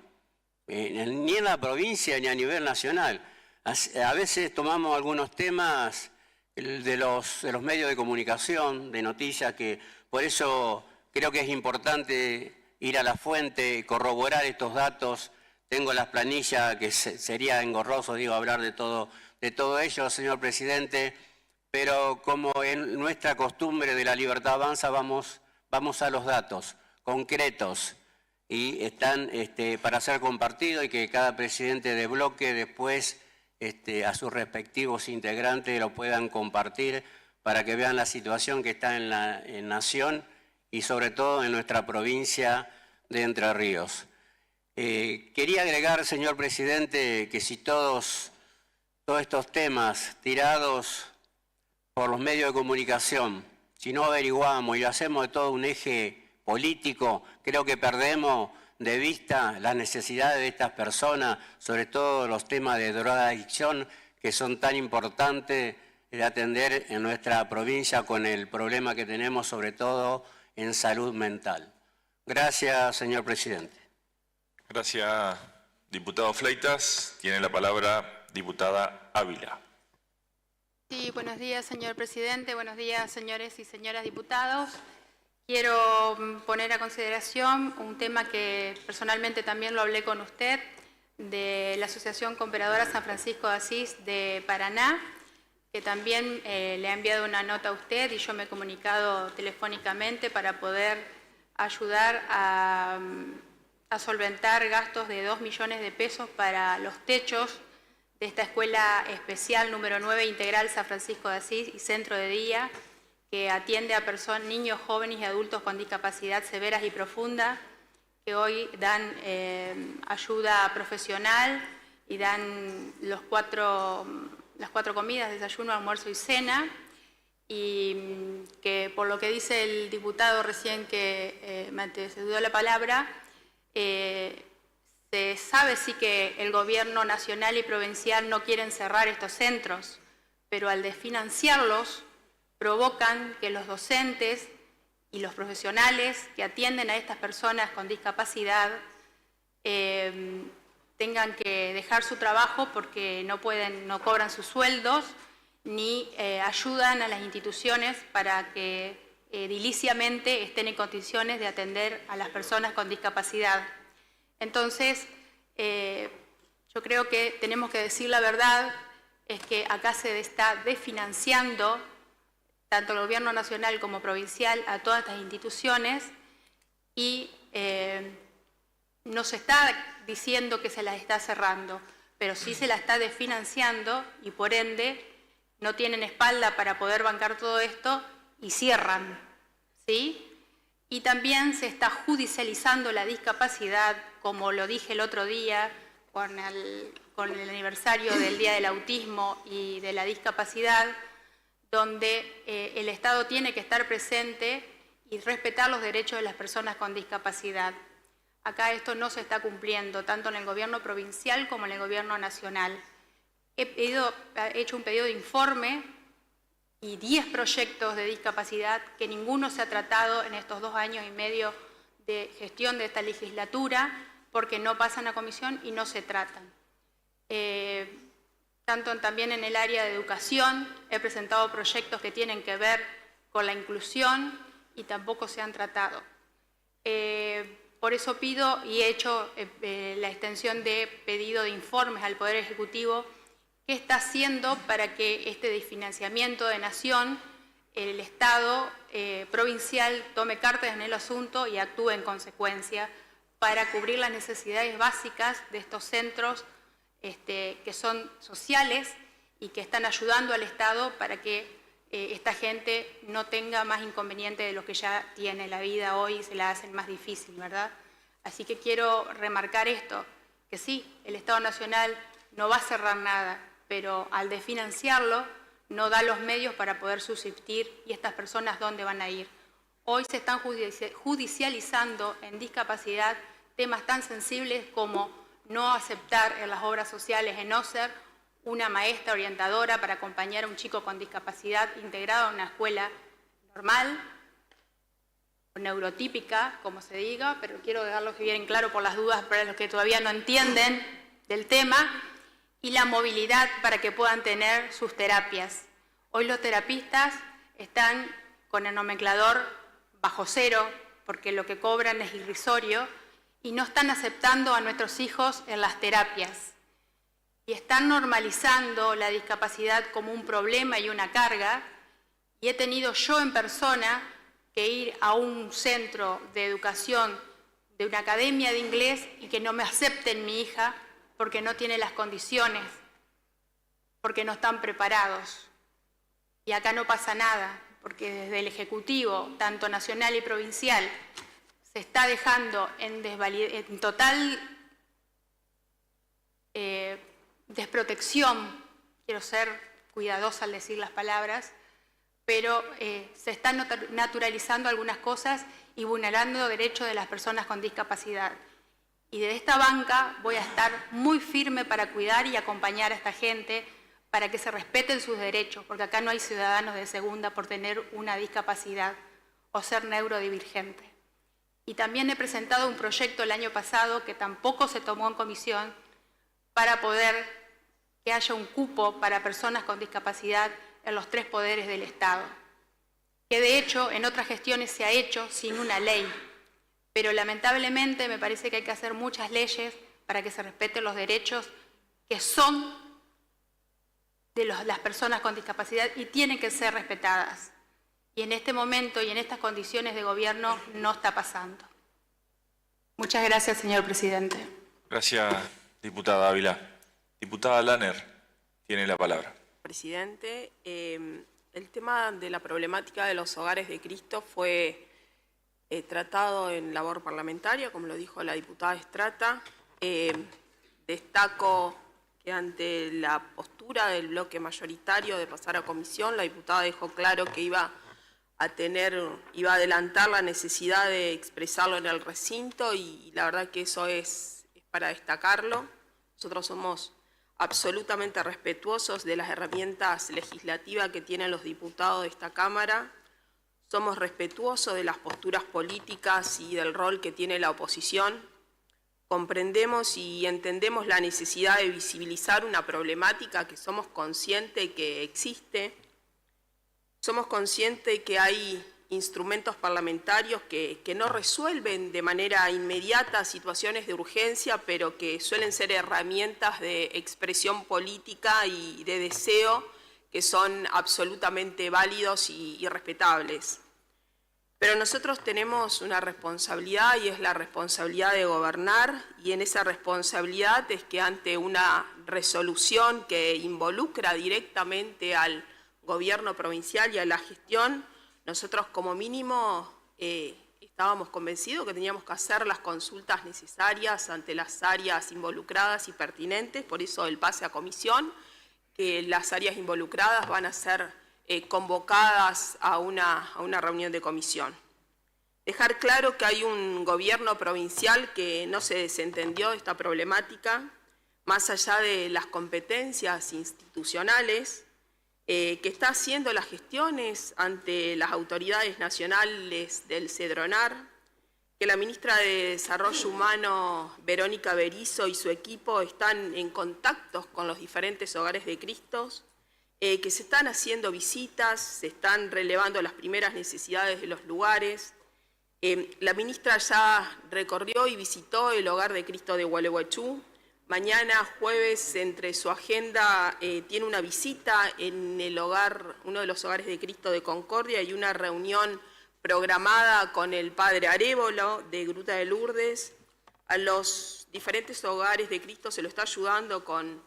ni en la provincia ni a nivel nacional. A veces tomamos algunos temas de los medios de comunicación, de noticias, que por eso creo que es importante ir a la fuente, corroborar estos datos. Tengo las planillas, que sería engorroso, hablar de todo ello, señor presidente, pero como en nuestra costumbre de La Libertad Avanza, vamos a los datos concretos y están para ser compartidos, y que cada presidente de bloque después a sus respectivos integrantes lo puedan compartir para que vean la situación que está en Nación y sobre todo en nuestra provincia de Entre Ríos. Quería agregar, señor presidente, que si todos estos temas tirados por los medios de comunicación, si no averiguamos y lo hacemos de todo un eje político, creo que perdemos de vista las necesidades de estas personas, sobre todo los temas de drogadicción, que son tan importantes de atender en nuestra provincia con el problema que tenemos, sobre todo en salud mental. Gracias, señor presidente. Gracias, diputado Fleitas. Tiene la palabra diputada Ávila. Sí, buenos días, señor presidente. Buenos días, señores y señoras diputados. Quiero poner a consideración un tema que personalmente también lo hablé con usted, de la Asociación Cooperadora San Francisco de Asís de Paraná, que también le ha enviado una nota a usted y yo me he comunicado telefónicamente para poder ayudar a solventar gastos de 2 millones de pesos para los techos de esta Escuela Especial número 9 Integral San Francisco de Asís y Centro de Día, que atiende a niños, jóvenes y adultos con discapacidad severas y profunda, que hoy dan ayuda profesional y dan las cuatro comidas, desayuno, almuerzo y cena, y que por lo que dice el diputado recién que me antecedió la palabra, se sabe sí que el gobierno nacional y provincial no quieren cerrar estos centros, pero al desfinanciarlos provocan que los docentes y los profesionales que atienden a estas personas con discapacidad tengan que dejar su trabajo porque no cobran sus sueldos ni ayudan a las instituciones para que ediliciamente estén en condiciones de atender a las personas con discapacidad. Entonces, yo creo que tenemos que decir la verdad, es que acá se está desfinanciando tanto el gobierno nacional como provincial a todas estas instituciones y no se está diciendo que se las está cerrando, pero sí se las está desfinanciando y por ende no tienen espalda para poder bancar todo esto y cierran, ¿sí? Y también se está judicializando la discapacidad, como lo dije el otro día con el aniversario del Día del Autismo y de la Discapacidad, donde el Estado tiene que estar presente y respetar los derechos de las personas con discapacidad. Acá esto no se está cumpliendo, tanto en el gobierno provincial como en el gobierno nacional. He hecho un pedido de informe y 10 proyectos de discapacidad que ninguno se ha tratado en estos 2 años y medio de gestión de esta legislatura porque no pasan a comisión y no se tratan. También en el área de educación he presentado proyectos que tienen que ver con la inclusión y tampoco se han tratado. Por eso pido y he hecho la extensión de pedido de informes al Poder Ejecutivo. ¿Qué está haciendo para que este desfinanciamiento de Nación, el Estado provincial tome cartas en el asunto y actúe en consecuencia para cubrir las necesidades básicas de estos centros que son sociales y que están ayudando al Estado para que esta gente no tenga más inconvenientes de lo que ya tiene la vida hoy y se la hacen más difícil, ¿verdad? Así que quiero remarcar esto, que sí, el Estado Nacional no va a cerrar nada, pero al desfinanciarlo no da los medios para poder subsistir y estas personas ¿dónde van a ir? Hoy se están judicializando en discapacidad temas tan sensibles como no aceptar en las obras sociales, en no ser una maestra orientadora para acompañar a un chico con discapacidad integrado en una escuela normal, o neurotípica, como se diga, pero quiero dejarlo bien claro por las dudas para los que todavía no entienden del tema, y la movilidad para que puedan tener sus terapias. Hoy los terapistas están con el nomenclador bajo cero, porque lo que cobran es irrisorio, y no están aceptando a nuestros hijos en las terapias. Y están normalizando la discapacidad como un problema y una carga, y he tenido yo en persona que ir a un centro de educación de una academia de inglés y que no me acepten mi hija porque no tiene las condiciones, porque no están preparados. Y acá no pasa nada, porque desde el Ejecutivo, tanto nacional y provincial, se está dejando en total desprotección, quiero ser cuidadosa al decir las palabras, pero se están naturalizando algunas cosas y vulnerando derechos de las personas con discapacidad. Y de esta banca voy a estar muy firme para cuidar y acompañar a esta gente para que se respeten sus derechos, porque acá no hay ciudadanos de segunda por tener una discapacidad o ser neurodivergente. Y también he presentado un proyecto el año pasado que tampoco se tomó en comisión para poder que haya un cupo para personas con discapacidad en los 3 poderes del Estado, que de hecho en otras gestiones se ha hecho sin una ley, pero lamentablemente me parece que hay que hacer muchas leyes para que se respeten los derechos que son de las personas con discapacidad y tienen que ser respetadas. Y en este momento y en estas condiciones de gobierno no está pasando. Muchas gracias, señor presidente. Gracias, diputada Ávila. Diputada Lanner, tiene la palabra. Presidente, el tema de la problemática de los hogares de Cristo fue tratado en labor parlamentaria, como lo dijo la diputada Estrata. Destaco que ante la postura del bloque mayoritario de pasar a comisión, la diputada dejó claro que iba a adelantar la necesidad de expresarlo en el recinto y la verdad que eso es para destacarlo. Nosotros somos absolutamente respetuosos de las herramientas legislativas que tienen los diputados de esta Cámara. Somos respetuosos de las posturas políticas y del rol que tiene la oposición. Comprendemos y entendemos la necesidad de visibilizar una problemática que somos conscientes que existe. Somos conscientes que hay instrumentos parlamentarios que no resuelven de manera inmediata situaciones de urgencia, pero que suelen ser herramientas de expresión política y de deseo que son absolutamente válidos y respetables. Pero nosotros tenemos una responsabilidad y es la responsabilidad de gobernar, y en esa responsabilidad es que ante una resolución que involucra directamente al gobierno provincial y a la gestión, nosotros como mínimo estábamos convencidos que teníamos que hacer las consultas necesarias ante las áreas involucradas y pertinentes, por eso el pase a comisión, que las áreas involucradas van a ser convocadas a una reunión de comisión. Dejar claro que hay un gobierno provincial que no se desentendió de esta problemática, más allá de las competencias institucionales, que está haciendo las gestiones ante las autoridades nacionales del CEDRONAR, que la ministra de Desarrollo Humano, Verónica Berizo, y su equipo están en contactos con los diferentes hogares de Cristo, que se están haciendo visitas, se están relevando las primeras necesidades de los lugares. La ministra ya recorrió y visitó el hogar de Cristo de Gualeguaychú. Mañana, jueves, entre su agenda tiene una visita en el hogar, uno de los hogares de Cristo de Concordia, y una reunión programada con el padre Arévolo de Gruta de Lourdes. A los diferentes hogares de Cristo se lo está ayudando con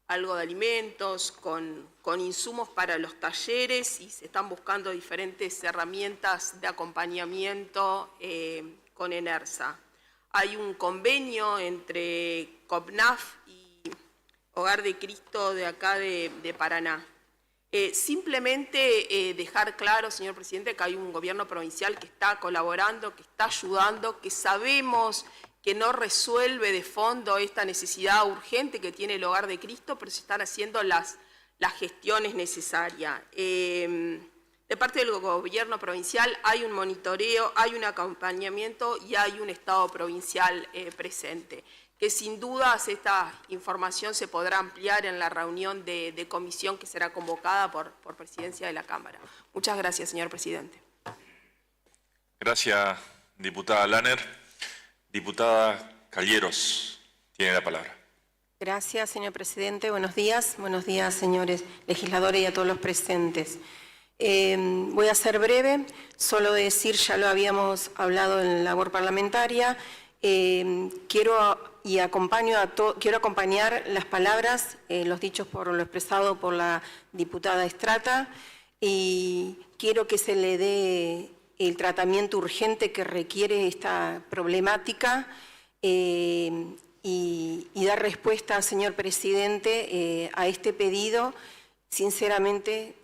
algo de alimentos, con insumos para los talleres, y se están buscando diferentes herramientas de acompañamiento con ENERSA. Hay un convenio entre COPNAF y Hogar de Cristo de acá de Paraná. Simplemente dejar claro, señor presidente, que hay un gobierno provincial que está colaborando, que está ayudando, que sabemos que no resuelve de fondo esta necesidad urgente que tiene el Hogar de Cristo, pero se están haciendo las gestiones necesarias. De parte del gobierno provincial hay un monitoreo, hay un acompañamiento y hay un Estado provincial presente, que sin dudas esta información se podrá ampliar en la reunión de comisión que será convocada por Presidencia de la Cámara. Muchas gracias, señor presidente. Gracias, diputada Lanner. Diputada Calleros, tiene la palabra. Gracias, señor presidente. Buenos días, señores legisladores y a todos los presentes. Voy a ser breve, solo decir, ya lo habíamos hablado en labor parlamentaria, quiero acompañar las palabras, los dichos por lo expresado por la diputada Estrata, y quiero que se le dé el tratamiento urgente que requiere esta problemática y dar respuesta, señor presidente, a este pedido. Sinceramente,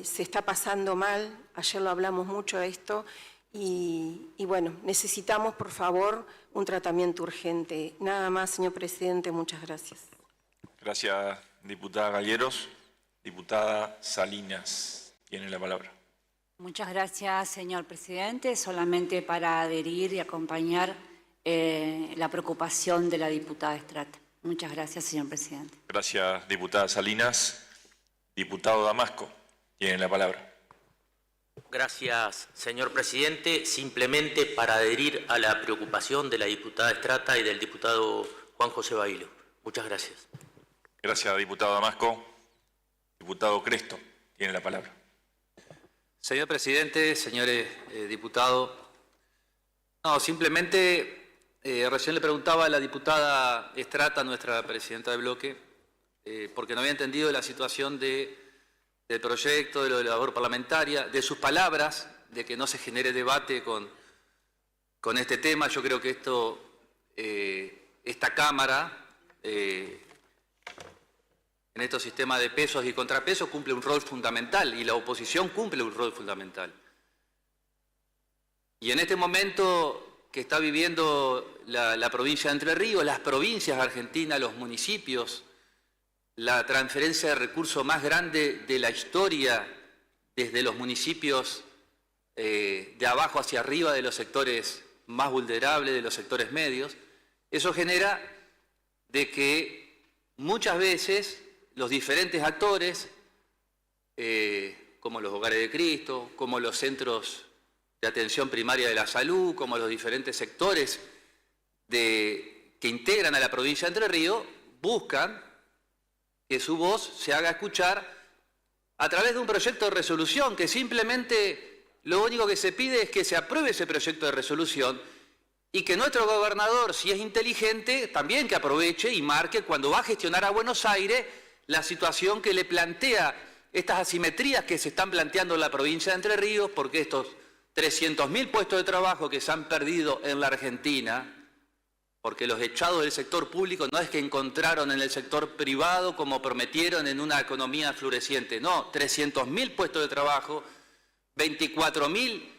se está pasando mal, ayer lo hablamos mucho de esto, y bueno, necesitamos, por favor, un tratamiento urgente. Nada más, señor presidente, muchas gracias. Gracias, diputada Calleros. Diputada Salinas, tiene la palabra. Muchas gracias, señor presidente. Solamente para adherir y acompañar la preocupación de la diputada Estrata. Muchas gracias, señor presidente. Gracias, diputada Salinas. Diputado Damasco, tiene la palabra. Gracias, señor presidente. Simplemente para adherir a la preocupación de la diputada Estrata y del diputado Juan José Bailo. Muchas gracias. Gracias, diputado Damasco. Diputado Cresto, tiene la palabra. Señor presidente, señores diputados, simplemente recién le preguntaba a la diputada Estrata, nuestra presidenta de bloque, porque no había entendido la situación del proyecto, de lo de la labor parlamentaria, de sus palabras, de que no se genere debate con este tema. Yo creo que esta Cámara, en estos sistemas de pesos y contrapesos, cumple un rol fundamental, y la oposición cumple un rol fundamental. Y en este momento que está viviendo la provincia de Entre Ríos, las provincias argentinas, los municipios, la transferencia de recursos más grande de la historia, desde los municipios de abajo hacia arriba, de los sectores más vulnerables, de los sectores medios, eso genera de que muchas veces los diferentes actores, como los Hogares de Cristo, como los centros de atención primaria de la salud, como los diferentes sectores que integran a la provincia de Entre Ríos, buscan que su voz se haga escuchar a través de un proyecto de resolución, que simplemente lo único que se pide es que se apruebe ese proyecto de resolución y que nuestro gobernador, si es inteligente, también que aproveche y marque cuando va a gestionar a Buenos Aires la situación que le plantea estas asimetrías que se están planteando en la provincia de Entre Ríos, porque estos 300.000 puestos de trabajo que se han perdido en la Argentina, porque los echados del sector público no es que encontraron en el sector privado como prometieron en una economía floreciente, no, 300.000 puestos de trabajo, 24.000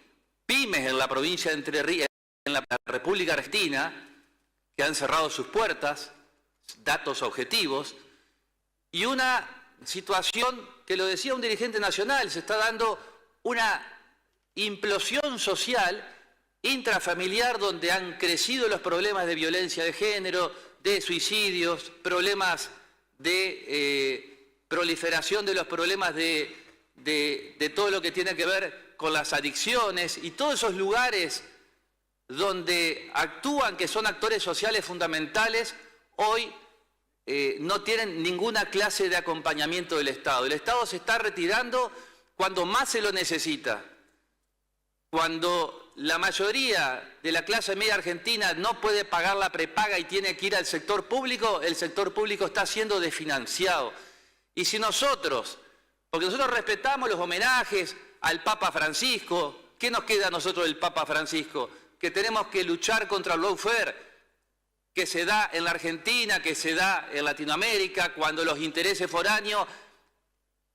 pymes en la provincia de Entre Ríos, en la República Argentina, que han cerrado sus puertas, datos objetivos, y una situación que lo decía un dirigente nacional, se está dando una implosión social intrafamiliar donde han crecido los problemas de violencia de género, de suicidios, problemas de proliferación de los problemas de todo lo que tiene que ver con las adicciones, y todos esos lugares donde actúan, que son actores sociales fundamentales, hoy no tienen ninguna clase de acompañamiento del Estado. El Estado se está retirando cuando más se lo necesita. Cuando la mayoría de la clase media argentina no puede pagar la prepaga y tiene que ir al sector público, el sector público está siendo desfinanciado. Y si nosotros, porque nosotros respetamos los homenajes al Papa Francisco, ¿qué nos queda a nosotros del Papa Francisco? Que tenemos que luchar contra el lawfare, que se da en la Argentina, que se da en Latinoamérica, cuando los intereses foráneos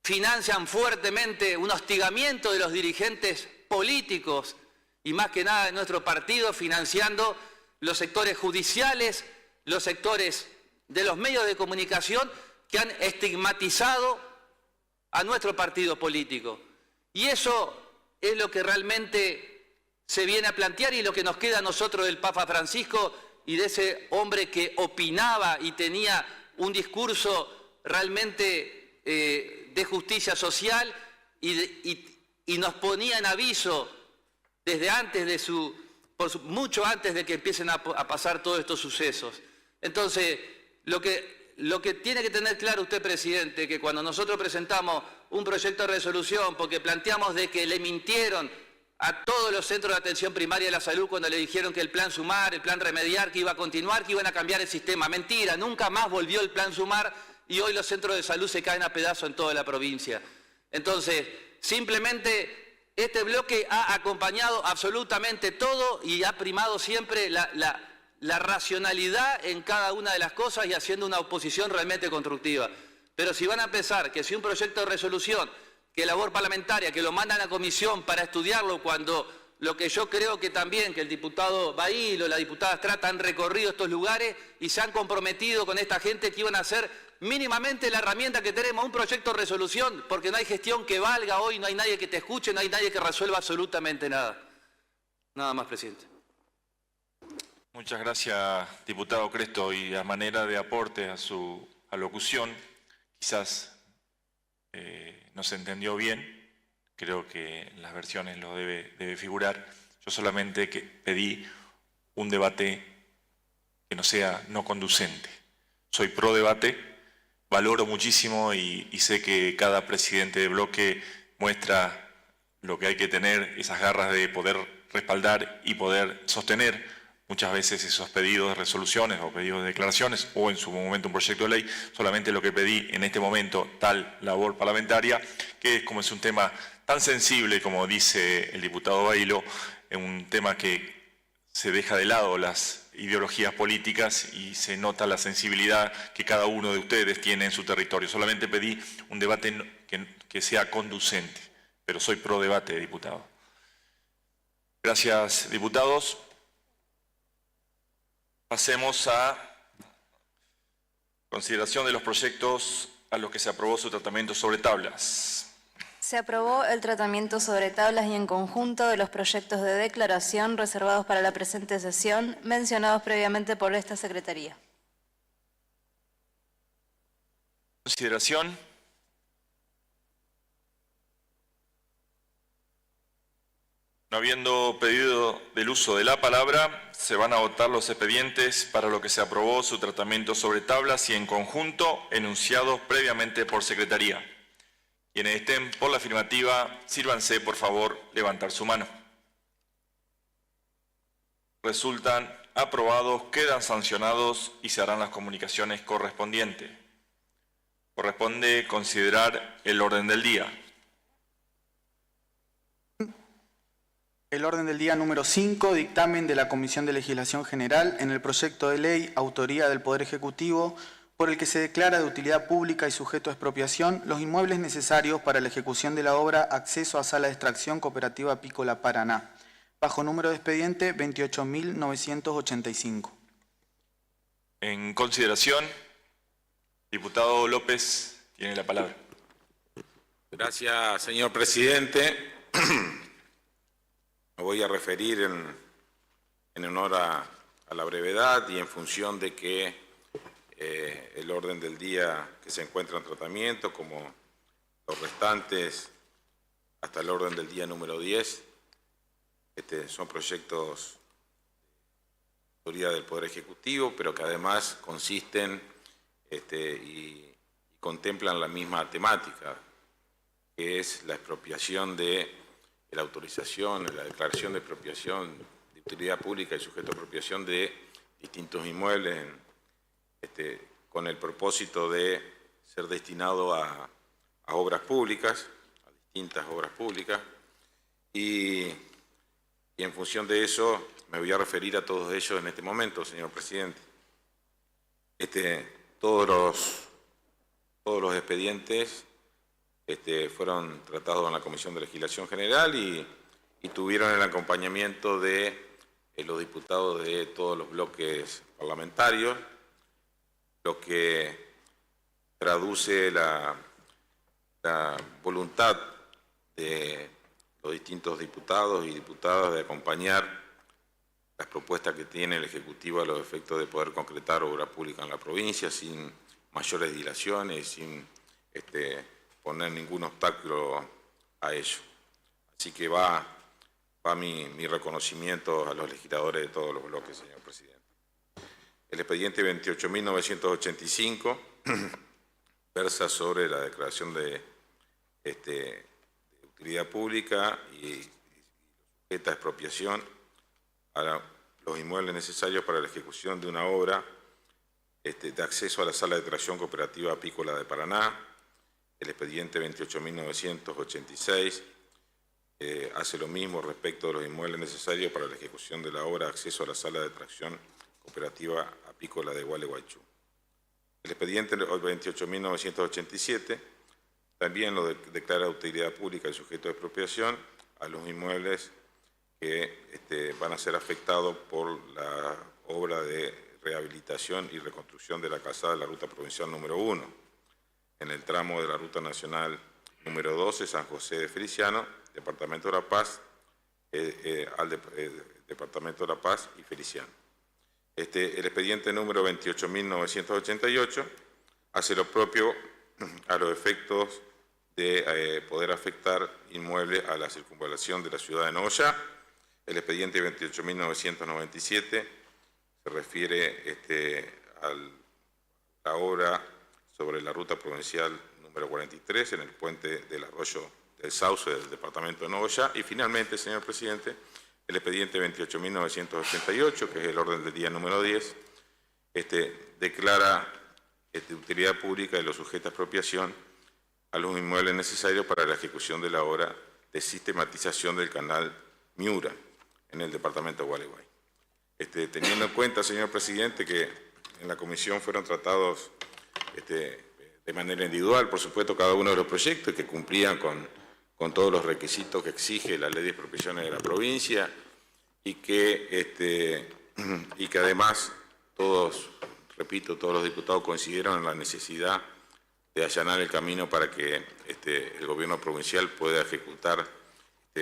financian fuertemente un hostigamiento de los dirigentes políticos y más que nada de nuestro partido, financiando los sectores judiciales, los sectores de los medios de comunicación que han estigmatizado a nuestro partido político. Y eso es lo que realmente se viene a plantear y lo que nos queda a nosotros del Papa Francisco y de ese hombre que opinaba y tenía un discurso realmente de justicia social y nos ponía en aviso desde antes mucho antes de que empiecen a pasar todos estos sucesos. Entonces, lo que tiene que tener claro usted, presidente, que cuando nosotros presentamos un proyecto de resolución porque planteamos de que le mintieron a todos los centros de atención primaria de la salud cuando le dijeron que el plan Sumar, el plan Remediar, que iba a continuar, que iban a cambiar el sistema. Mentira, nunca más volvió el plan Sumar y hoy los centros de salud se caen a pedazos en toda la provincia. Entonces, simplemente este bloque ha acompañado absolutamente todo y ha primado siempre la racionalidad en cada una de las cosas y haciendo una oposición realmente constructiva. Pero si van a pensar que si un proyecto de resolución, que labor parlamentaria, que lo mandan a comisión para estudiarlo cuando lo que yo creo que también, que el diputado Bailo, la diputada Estrata han recorrido estos lugares y se han comprometido con esta gente que iban a hacer mínimamente la herramienta que tenemos, un proyecto de resolución, porque no hay gestión que valga hoy, no hay nadie que te escuche, no hay nadie que resuelva absolutamente nada. Nada más, presidente. Muchas gracias, diputado Cresto, y a manera de aporte a su alocución, quizás no se entendió bien, creo que en las versiones lo debe figurar. Yo solamente pedí un debate que no sea no conducente. Soy pro debate, valoro muchísimo y sé que cada presidente de bloque muestra lo que hay que tener, esas garras de poder respaldar y poder sostener muchas veces esos pedidos de resoluciones o pedidos de declaraciones o en su momento un proyecto de ley. Solamente lo que pedí en este momento, tal labor parlamentaria, que como es un tema tan sensible como dice el diputado Bailo, un tema que se deja de lado las ideologías políticas y se nota la sensibilidad que cada uno de ustedes tiene en su territorio. Solamente pedí un debate que sea conducente, pero soy pro debate, diputado. Gracias, diputados. Pasemos a consideración de los proyectos a los que se aprobó su tratamiento sobre tablas. Se aprobó el tratamiento sobre tablas y en conjunto de los proyectos de declaración reservados para la presente sesión, mencionados previamente por esta Secretaría. Consideración. No habiendo pedido del uso de la palabra, se van a votar los expedientes para lo que se aprobó su tratamiento sobre tablas y en conjunto enunciados previamente por Secretaría. Quienes estén por la afirmativa, sírvanse por favor levantar su mano. Resultan aprobados, quedan sancionados y se harán las comunicaciones correspondientes. Corresponde considerar el orden del día. El orden del día número 5, dictamen de la Comisión de Legislación General en el proyecto de ley, autoría del Poder Ejecutivo, por el que se declara de utilidad pública y sujeto a expropiación los inmuebles necesarios para la ejecución de la obra Acceso a Sala de Extracción Cooperativa Apícola Paraná, bajo número de expediente 28.985. En consideración, diputado López, tiene la palabra. Gracias, señor presidente. Me voy a referir en honor a la brevedad y en función de que el orden del día que se encuentra en tratamiento, como los restantes hasta el orden del día número 10, son proyectos de autoridad del Poder Ejecutivo, pero que además consisten y contemplan la misma temática, que es la expropiación de la autorización, la declaración de expropiación de utilidad pública y sujeto a expropiación de distintos inmuebles con el propósito de ser destinado a obras públicas, a distintas obras públicas, y en función de eso me voy a referir a todos ellos en este momento, señor presidente. Todos los expedientes fueron tratados en la Comisión de Legislación General y tuvieron el acompañamiento de los diputados de todos los bloques parlamentarios, lo que traduce la voluntad de los distintos diputados y diputadas de acompañar las propuestas que tiene el Ejecutivo a los efectos de poder concretar obra pública en la provincia sin mayores dilaciones, sin poner ningún obstáculo a ello. Así que va mi reconocimiento a los legisladores de todos los bloques, señor presidente. El expediente 28.985 versa sobre la declaración de utilidad pública y sujeta a expropiación a los inmuebles necesarios para la ejecución de una obra de acceso a la sala de tracción cooperativa apícola de Paraná. El expediente 28.986 hace lo mismo respecto de los inmuebles necesarios para la ejecución de la obra de acceso a la sala de tracción cooperativa apícola de Gualeguaychú. El expediente 28.987 también lo declara de utilidad pública y sujeto de expropiación a los inmuebles que van a ser afectados por la obra de rehabilitación y reconstrucción de la calzada de la ruta provincial número 1, en el tramo de la ruta nacional número 12, San José de Feliciano, departamento de La Paz, departamento de La Paz y Feliciano. El expediente número 28.988 hace lo propio a los efectos de poder afectar inmuebles a la circunvalación de la ciudad de Nogoyá. El expediente 28.997 se refiere a la obra sobre la ruta provincial número 43 en el puente del arroyo del Sauce del departamento de Nogoyá. Y finalmente, señor presidente, el expediente 28.988, que es el orden del día número 10, declara utilidad pública y lo sujeta a expropiación a los inmuebles necesarios para la ejecución de la obra de sistematización del canal Miura en el departamento de Gualeguay. Teniendo en cuenta, señor presidente, que en la comisión fueron tratados de manera individual, por supuesto, cada uno de los proyectos que cumplían con todos los requisitos que exige la ley de expropiaciones de la provincia y que además todos, repito, todos los diputados coincidieron en la necesidad de allanar el camino para que el gobierno provincial pueda ejecutar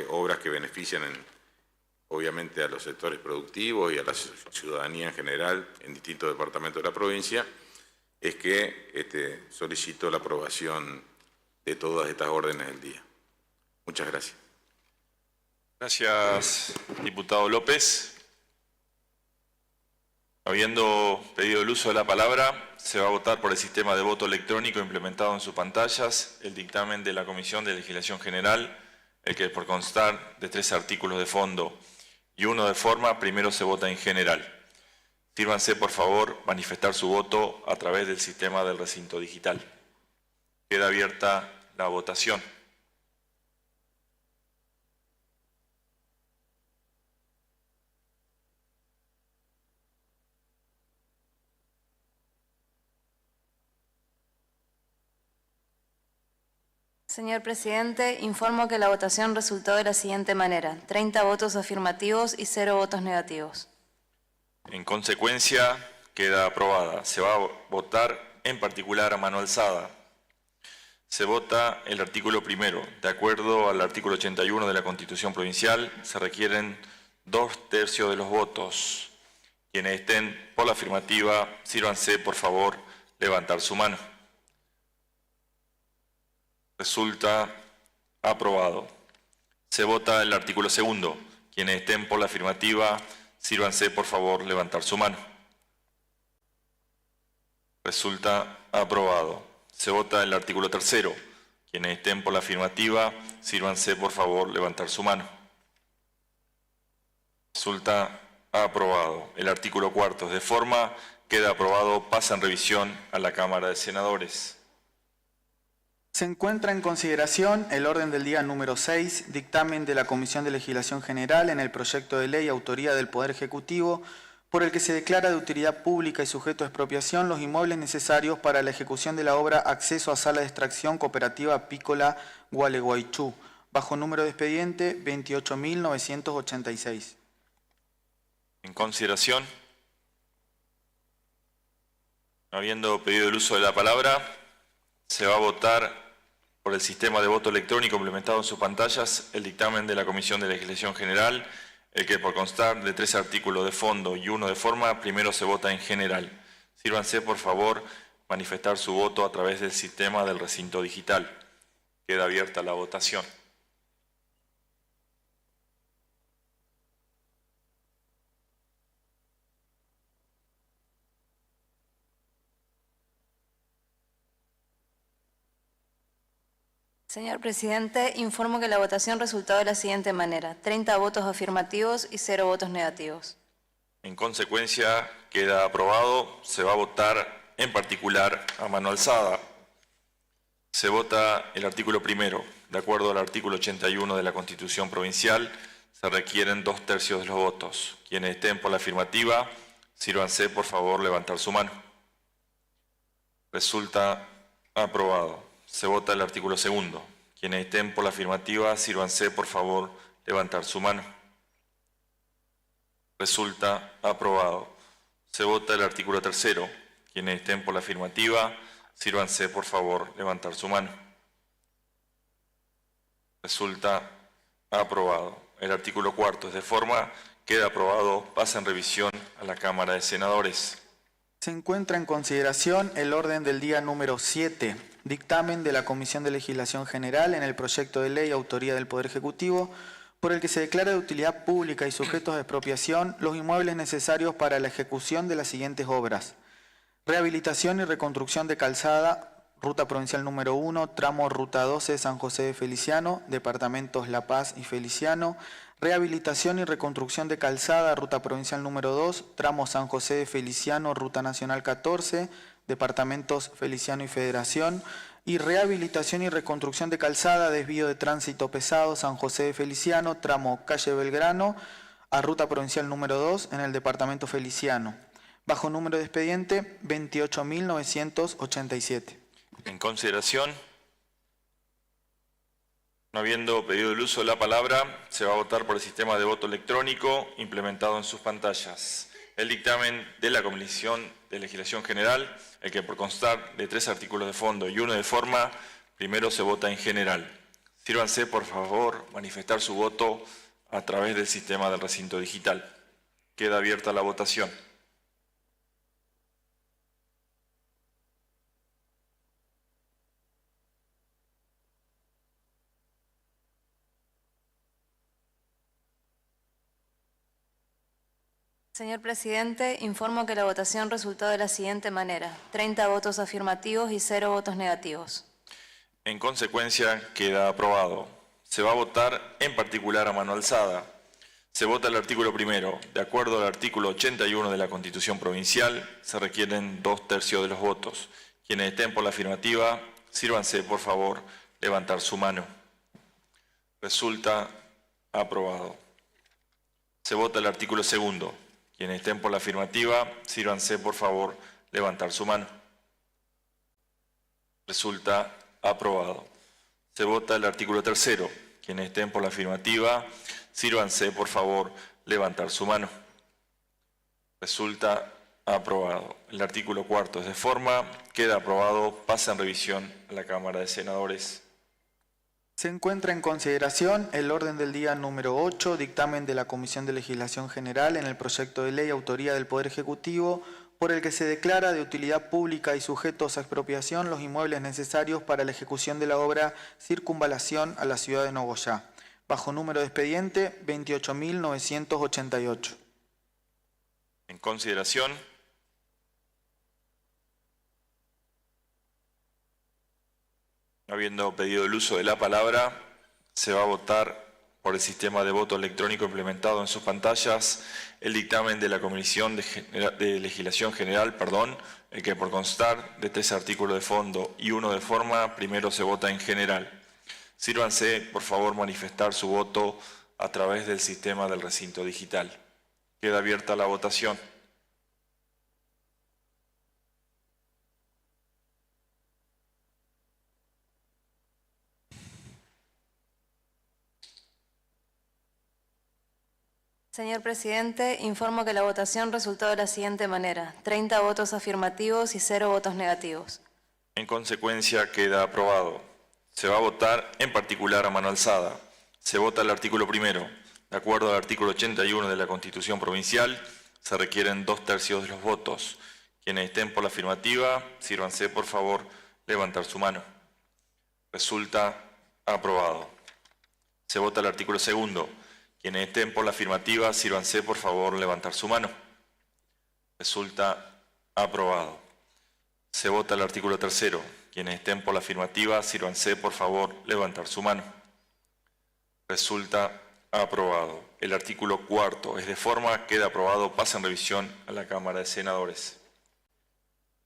obras que benefician obviamente a los sectores productivos y a la ciudadanía en general en distintos departamentos de la provincia, es que solicito la aprobación de todas estas órdenes del día. Muchas gracias. Gracias, diputado López. Habiendo pedido el uso de la palabra, se va a votar por el sistema de voto electrónico implementado en sus pantallas el dictamen de la Comisión de Legislación General, el que por constar de 3 artículos de fondo y 1 de forma, primero se vota en general. Sírvanse, por favor, manifestar su voto a través del sistema del recinto digital. Queda abierta la votación. Señor presidente, informo que la votación resultó de la siguiente manera: 30 votos afirmativos y 0 votos negativos. En consecuencia, queda aprobada. Se va a votar en particular a mano alzada. Se vota el artículo primero. De acuerdo al artículo 81 de la Constitución Provincial, se requieren 2/3 de los votos. Quienes estén por la afirmativa, sírvanse, por favor, levantar su mano. Resulta aprobado. Se vota el artículo segundo. Quienes estén por la afirmativa, sírvanse, por favor, levantar su mano. Resulta aprobado. Se vota el artículo tercero. Quienes estén por la afirmativa, sírvanse, por favor, levantar su mano. Resulta aprobado. El artículo cuarto. De forma, queda aprobado. Pasa en revisión a la Cámara de Senadores. Se encuentra en consideración el orden del día número 6, dictamen de la Comisión de Legislación General en el proyecto de ley autoría del Poder Ejecutivo, por el que se declara de utilidad pública y sujeto a expropiación los inmuebles necesarios para la ejecución de la obra Acceso a Sala de Extracción Cooperativa Apícola Gualeguaychú, bajo número de expediente 28.986. En consideración, no habiendo pedido el uso de la palabra, se va a votar por el sistema de voto electrónico implementado en sus pantallas el dictamen de la Comisión de Legislación General, el que por constar de 3 artículos de fondo y 1 de forma, primero se vota en general. Sírvanse, por favor, manifestar su voto a través del sistema del recinto digital. Queda abierta la votación. Señor presidente, informo que la votación resultó de la siguiente manera: 30 votos afirmativos y 0 votos negativos. En consecuencia, queda aprobado. Se va a votar en particular a mano alzada. Se vota el artículo primero. De acuerdo al artículo 81 de la Constitución Provincial, se requieren 2/3 de los votos. Quienes estén por la afirmativa, sírvanse, por favor, levantar su mano. Resulta aprobado. Se vota el artículo segundo. Quienes estén por la afirmativa, sírvanse, por favor, levantar su mano. Resulta aprobado. Se vota el artículo tercero. Quienes estén por la afirmativa, sírvanse, por favor, levantar su mano. Resulta aprobado. El artículo cuarto es de forma, queda aprobado, pasa en revisión a la Cámara de Senadores. Se encuentra en consideración el orden del día número 7, dictamen de la Comisión de Legislación General en el proyecto de ley autoría del Poder Ejecutivo, por el que se declara de utilidad pública y sujetos de expropiación los inmuebles necesarios para la ejecución de las siguientes obras: rehabilitación y reconstrucción de calzada, Ruta Provincial número 1, tramo Ruta 12, San José de Feliciano, departamentos La Paz y Feliciano; rehabilitación y reconstrucción de calzada, Ruta Provincial número 2, tramo San José de Feliciano, Ruta Nacional 14, departamentos Feliciano y Federación; y rehabilitación y reconstrucción de calzada, desvío de tránsito pesado, San José de Feliciano, tramo Calle Belgrano, a Ruta Provincial número 2, en el departamento Feliciano, bajo número de expediente 28.987. En consideración, no habiendo pedido el uso de la palabra, se va a votar por el sistema de voto electrónico implementado en sus pantallas. El dictamen de la Comisión de Legislación General, el que por constar de 3 artículos de fondo y 1 de forma, primero se vota en general. Sírvanse, por favor, manifestar su voto a través del sistema del recinto digital. Queda abierta la votación. Señor presidente, informo que la votación resultó de la siguiente manera: 30 votos afirmativos y 0 votos negativos. En consecuencia, queda aprobado. Se va a votar en particular a mano alzada. Se vota el artículo primero. De acuerdo al artículo 81 de la Constitución Provincial, se requieren 2/3 de los votos. Quienes estén por la afirmativa, sírvanse, por favor, levantar su mano. Resulta aprobado. Se vota el artículo segundo. Quienes estén por la afirmativa, sírvanse, por favor, levantar su mano. Resulta aprobado. Se vota el artículo tercero. Quienes estén por la afirmativa, sírvanse, por favor, levantar su mano. Resulta aprobado. El artículo cuarto es de forma, queda aprobado, pasa en revisión a la Cámara de Senadores. Se encuentra en consideración el orden del día número 8, dictamen de la Comisión de Legislación General en el proyecto de ley autoría del Poder Ejecutivo, por el que se declara de utilidad pública y sujetos a expropiación los inmuebles necesarios para la ejecución de la obra Circunvalación a la ciudad de Nogoyá, bajo número de expediente 28.988. En consideración, habiendo pedido el uso de la palabra, se va a votar por el sistema de voto electrónico implementado en sus pantallas el dictamen de la Comisión de Legislación General, el que por constar de 3 artículos de fondo y 1 de forma, primero se vota en general. Sírvanse, por favor, manifestar su voto a través del sistema del recinto digital. Queda abierta la votación. Señor presidente, informo que la votación resultó de la siguiente manera: 30 votos afirmativos y 0 votos negativos. En consecuencia, queda aprobado. Se va a votar en particular a mano alzada. Se vota el artículo primero. De acuerdo al artículo 81 de la Constitución Provincial, se requieren 2/3 de los votos. Quienes estén por la afirmativa, sírvanse por favor levantar su mano. Resulta aprobado. Se vota el artículo segundo. Quienes estén por la afirmativa, sírvanse por favor levantar su mano. Resulta aprobado. Se vota el artículo tercero. Quienes estén por la afirmativa, sírvanse por favor levantar su mano. Resulta aprobado. El artículo cuarto es de forma, queda aprobado, pasa en revisión a la Cámara de Senadores.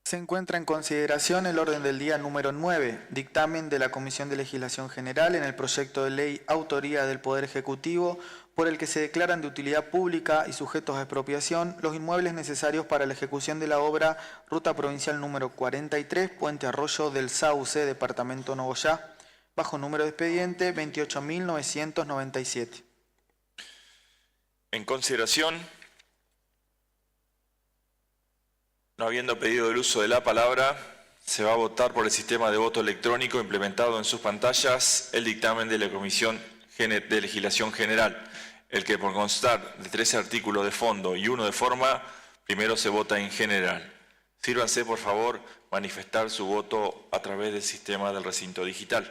Se encuentra en consideración el orden del día número 9, dictamen de la Comisión de Legislación General en el proyecto de ley autoría del Poder Ejecutivo por el que se declaran de utilidad pública y sujetos a expropiación los inmuebles necesarios para la ejecución de la obra Ruta Provincial número 43, Puente Arroyo del Sauce, Departamento Nogoyá, bajo número de expediente 28.997. En consideración, no habiendo pedido el uso de la palabra, se va a votar por el sistema de voto electrónico implementado en sus pantallas el dictamen de la Comisión de Legislación General, el que por constar de 13 artículos de fondo y 1 de forma, primero se vota en general. Sírvanse, por favor, manifestar su voto a través del sistema del recinto digital.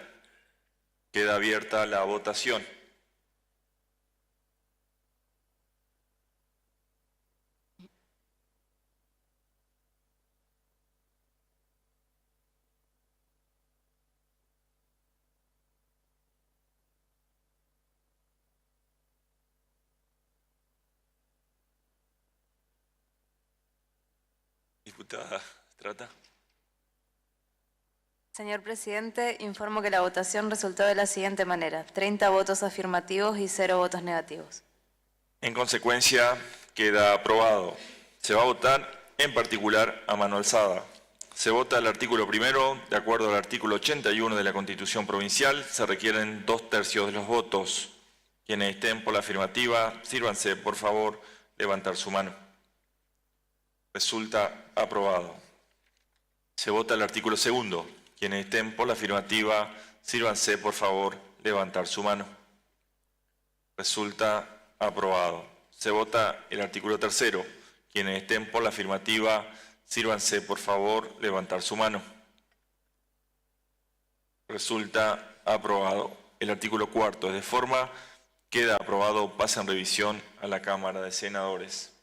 Queda abierta la votación. Diputada Estrata. Señor presidente, informo que la votación resultó de la siguiente manera: 30 votos afirmativos y 0 votos negativos. En consecuencia, queda aprobado. Se va a votar en particular a mano alzada. Se vota el artículo primero. De acuerdo al artículo 81 de la Constitución Provincial, se requieren 2/3 de los votos. Quienes estén por la afirmativa, sírvanse, por favor, levantar su mano. Resulta aprobado. Se vota el artículo segundo. Quienes estén por la afirmativa, sírvanse, por favor, levantar su mano. Resulta aprobado. Se vota el artículo tercero. Quienes estén por la afirmativa, sírvanse, por favor, levantar su mano. Resulta aprobado. El artículo cuarto es de forma, queda aprobado, pasa en revisión a la Cámara de Senadores.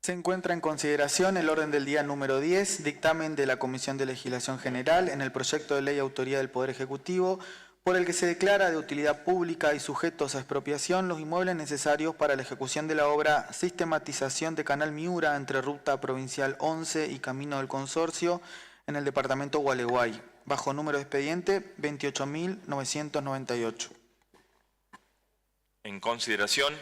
Se encuentra en consideración el orden del día número 10, dictamen de la Comisión de Legislación General en el proyecto de ley autoría del Poder Ejecutivo por el que se declara de utilidad pública y sujetos a expropiación los inmuebles necesarios para la ejecución de la obra Sistematización de Canal Miura entre Ruta Provincial 11 y Camino del Consorcio en el departamento Gualeguay, bajo número de expediente 28.998. En consideración,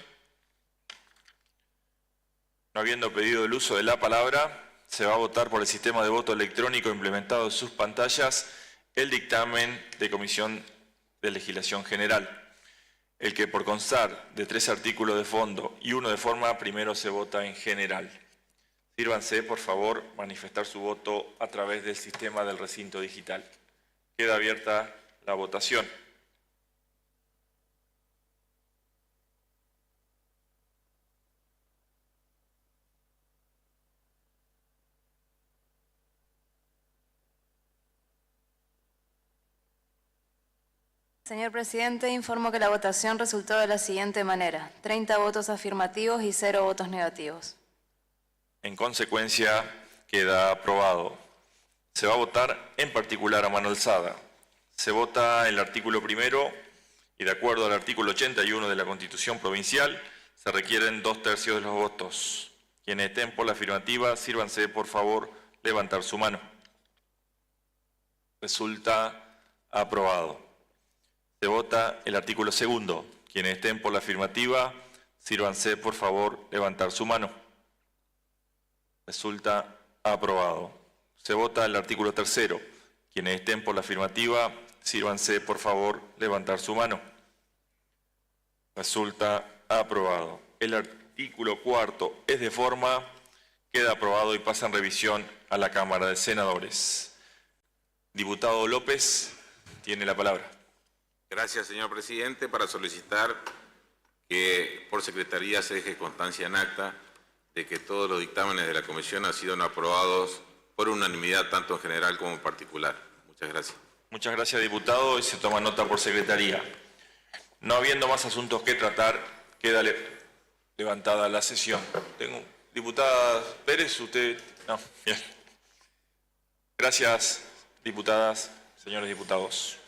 no habiendo pedido el uso de la palabra, se va a votar por el sistema de voto electrónico implementado en sus pantallas el dictamen de Comisión de Legislación General, el que por constar de 3 artículos de fondo y 1 de forma, primero se vota en general. Sírvanse, por favor, manifestar su voto a través del sistema del recinto digital. Queda abierta la votación. Señor presidente, informo que la votación resultó de la siguiente manera: 30 votos afirmativos y 0 votos negativos. En consecuencia, queda aprobado. Se va a votar en particular a mano alzada. Se vota el artículo primero y de acuerdo al artículo 81 de la Constitución Provincial, se requieren 2/3 de los votos. Quienes estén por la afirmativa, sírvanse, por favor, levantar su mano. Resulta aprobado. Se vota el artículo segundo. Quienes estén por la afirmativa, sírvanse, por favor, levantar su mano. Resulta aprobado. Se vota el artículo tercero. Quienes estén por la afirmativa, sírvanse, por favor, levantar su mano. Resulta Aprobado. El artículo 4 es de forma, queda aprobado y pasa en revisión a la Cámara de Senadores. Diputado López, tiene la palabra. Gracias, señor presidente, para solicitar que por secretaría se deje constancia en acta de que todos los dictámenes de la comisión han sido aprobados por unanimidad, tanto en general como en particular. Muchas gracias. Muchas gracias, diputado, y se toma nota por secretaría. No habiendo más asuntos que tratar, queda levantada la sesión. Diputada Pérez, usted... No, bien. Gracias, diputadas, señores diputados.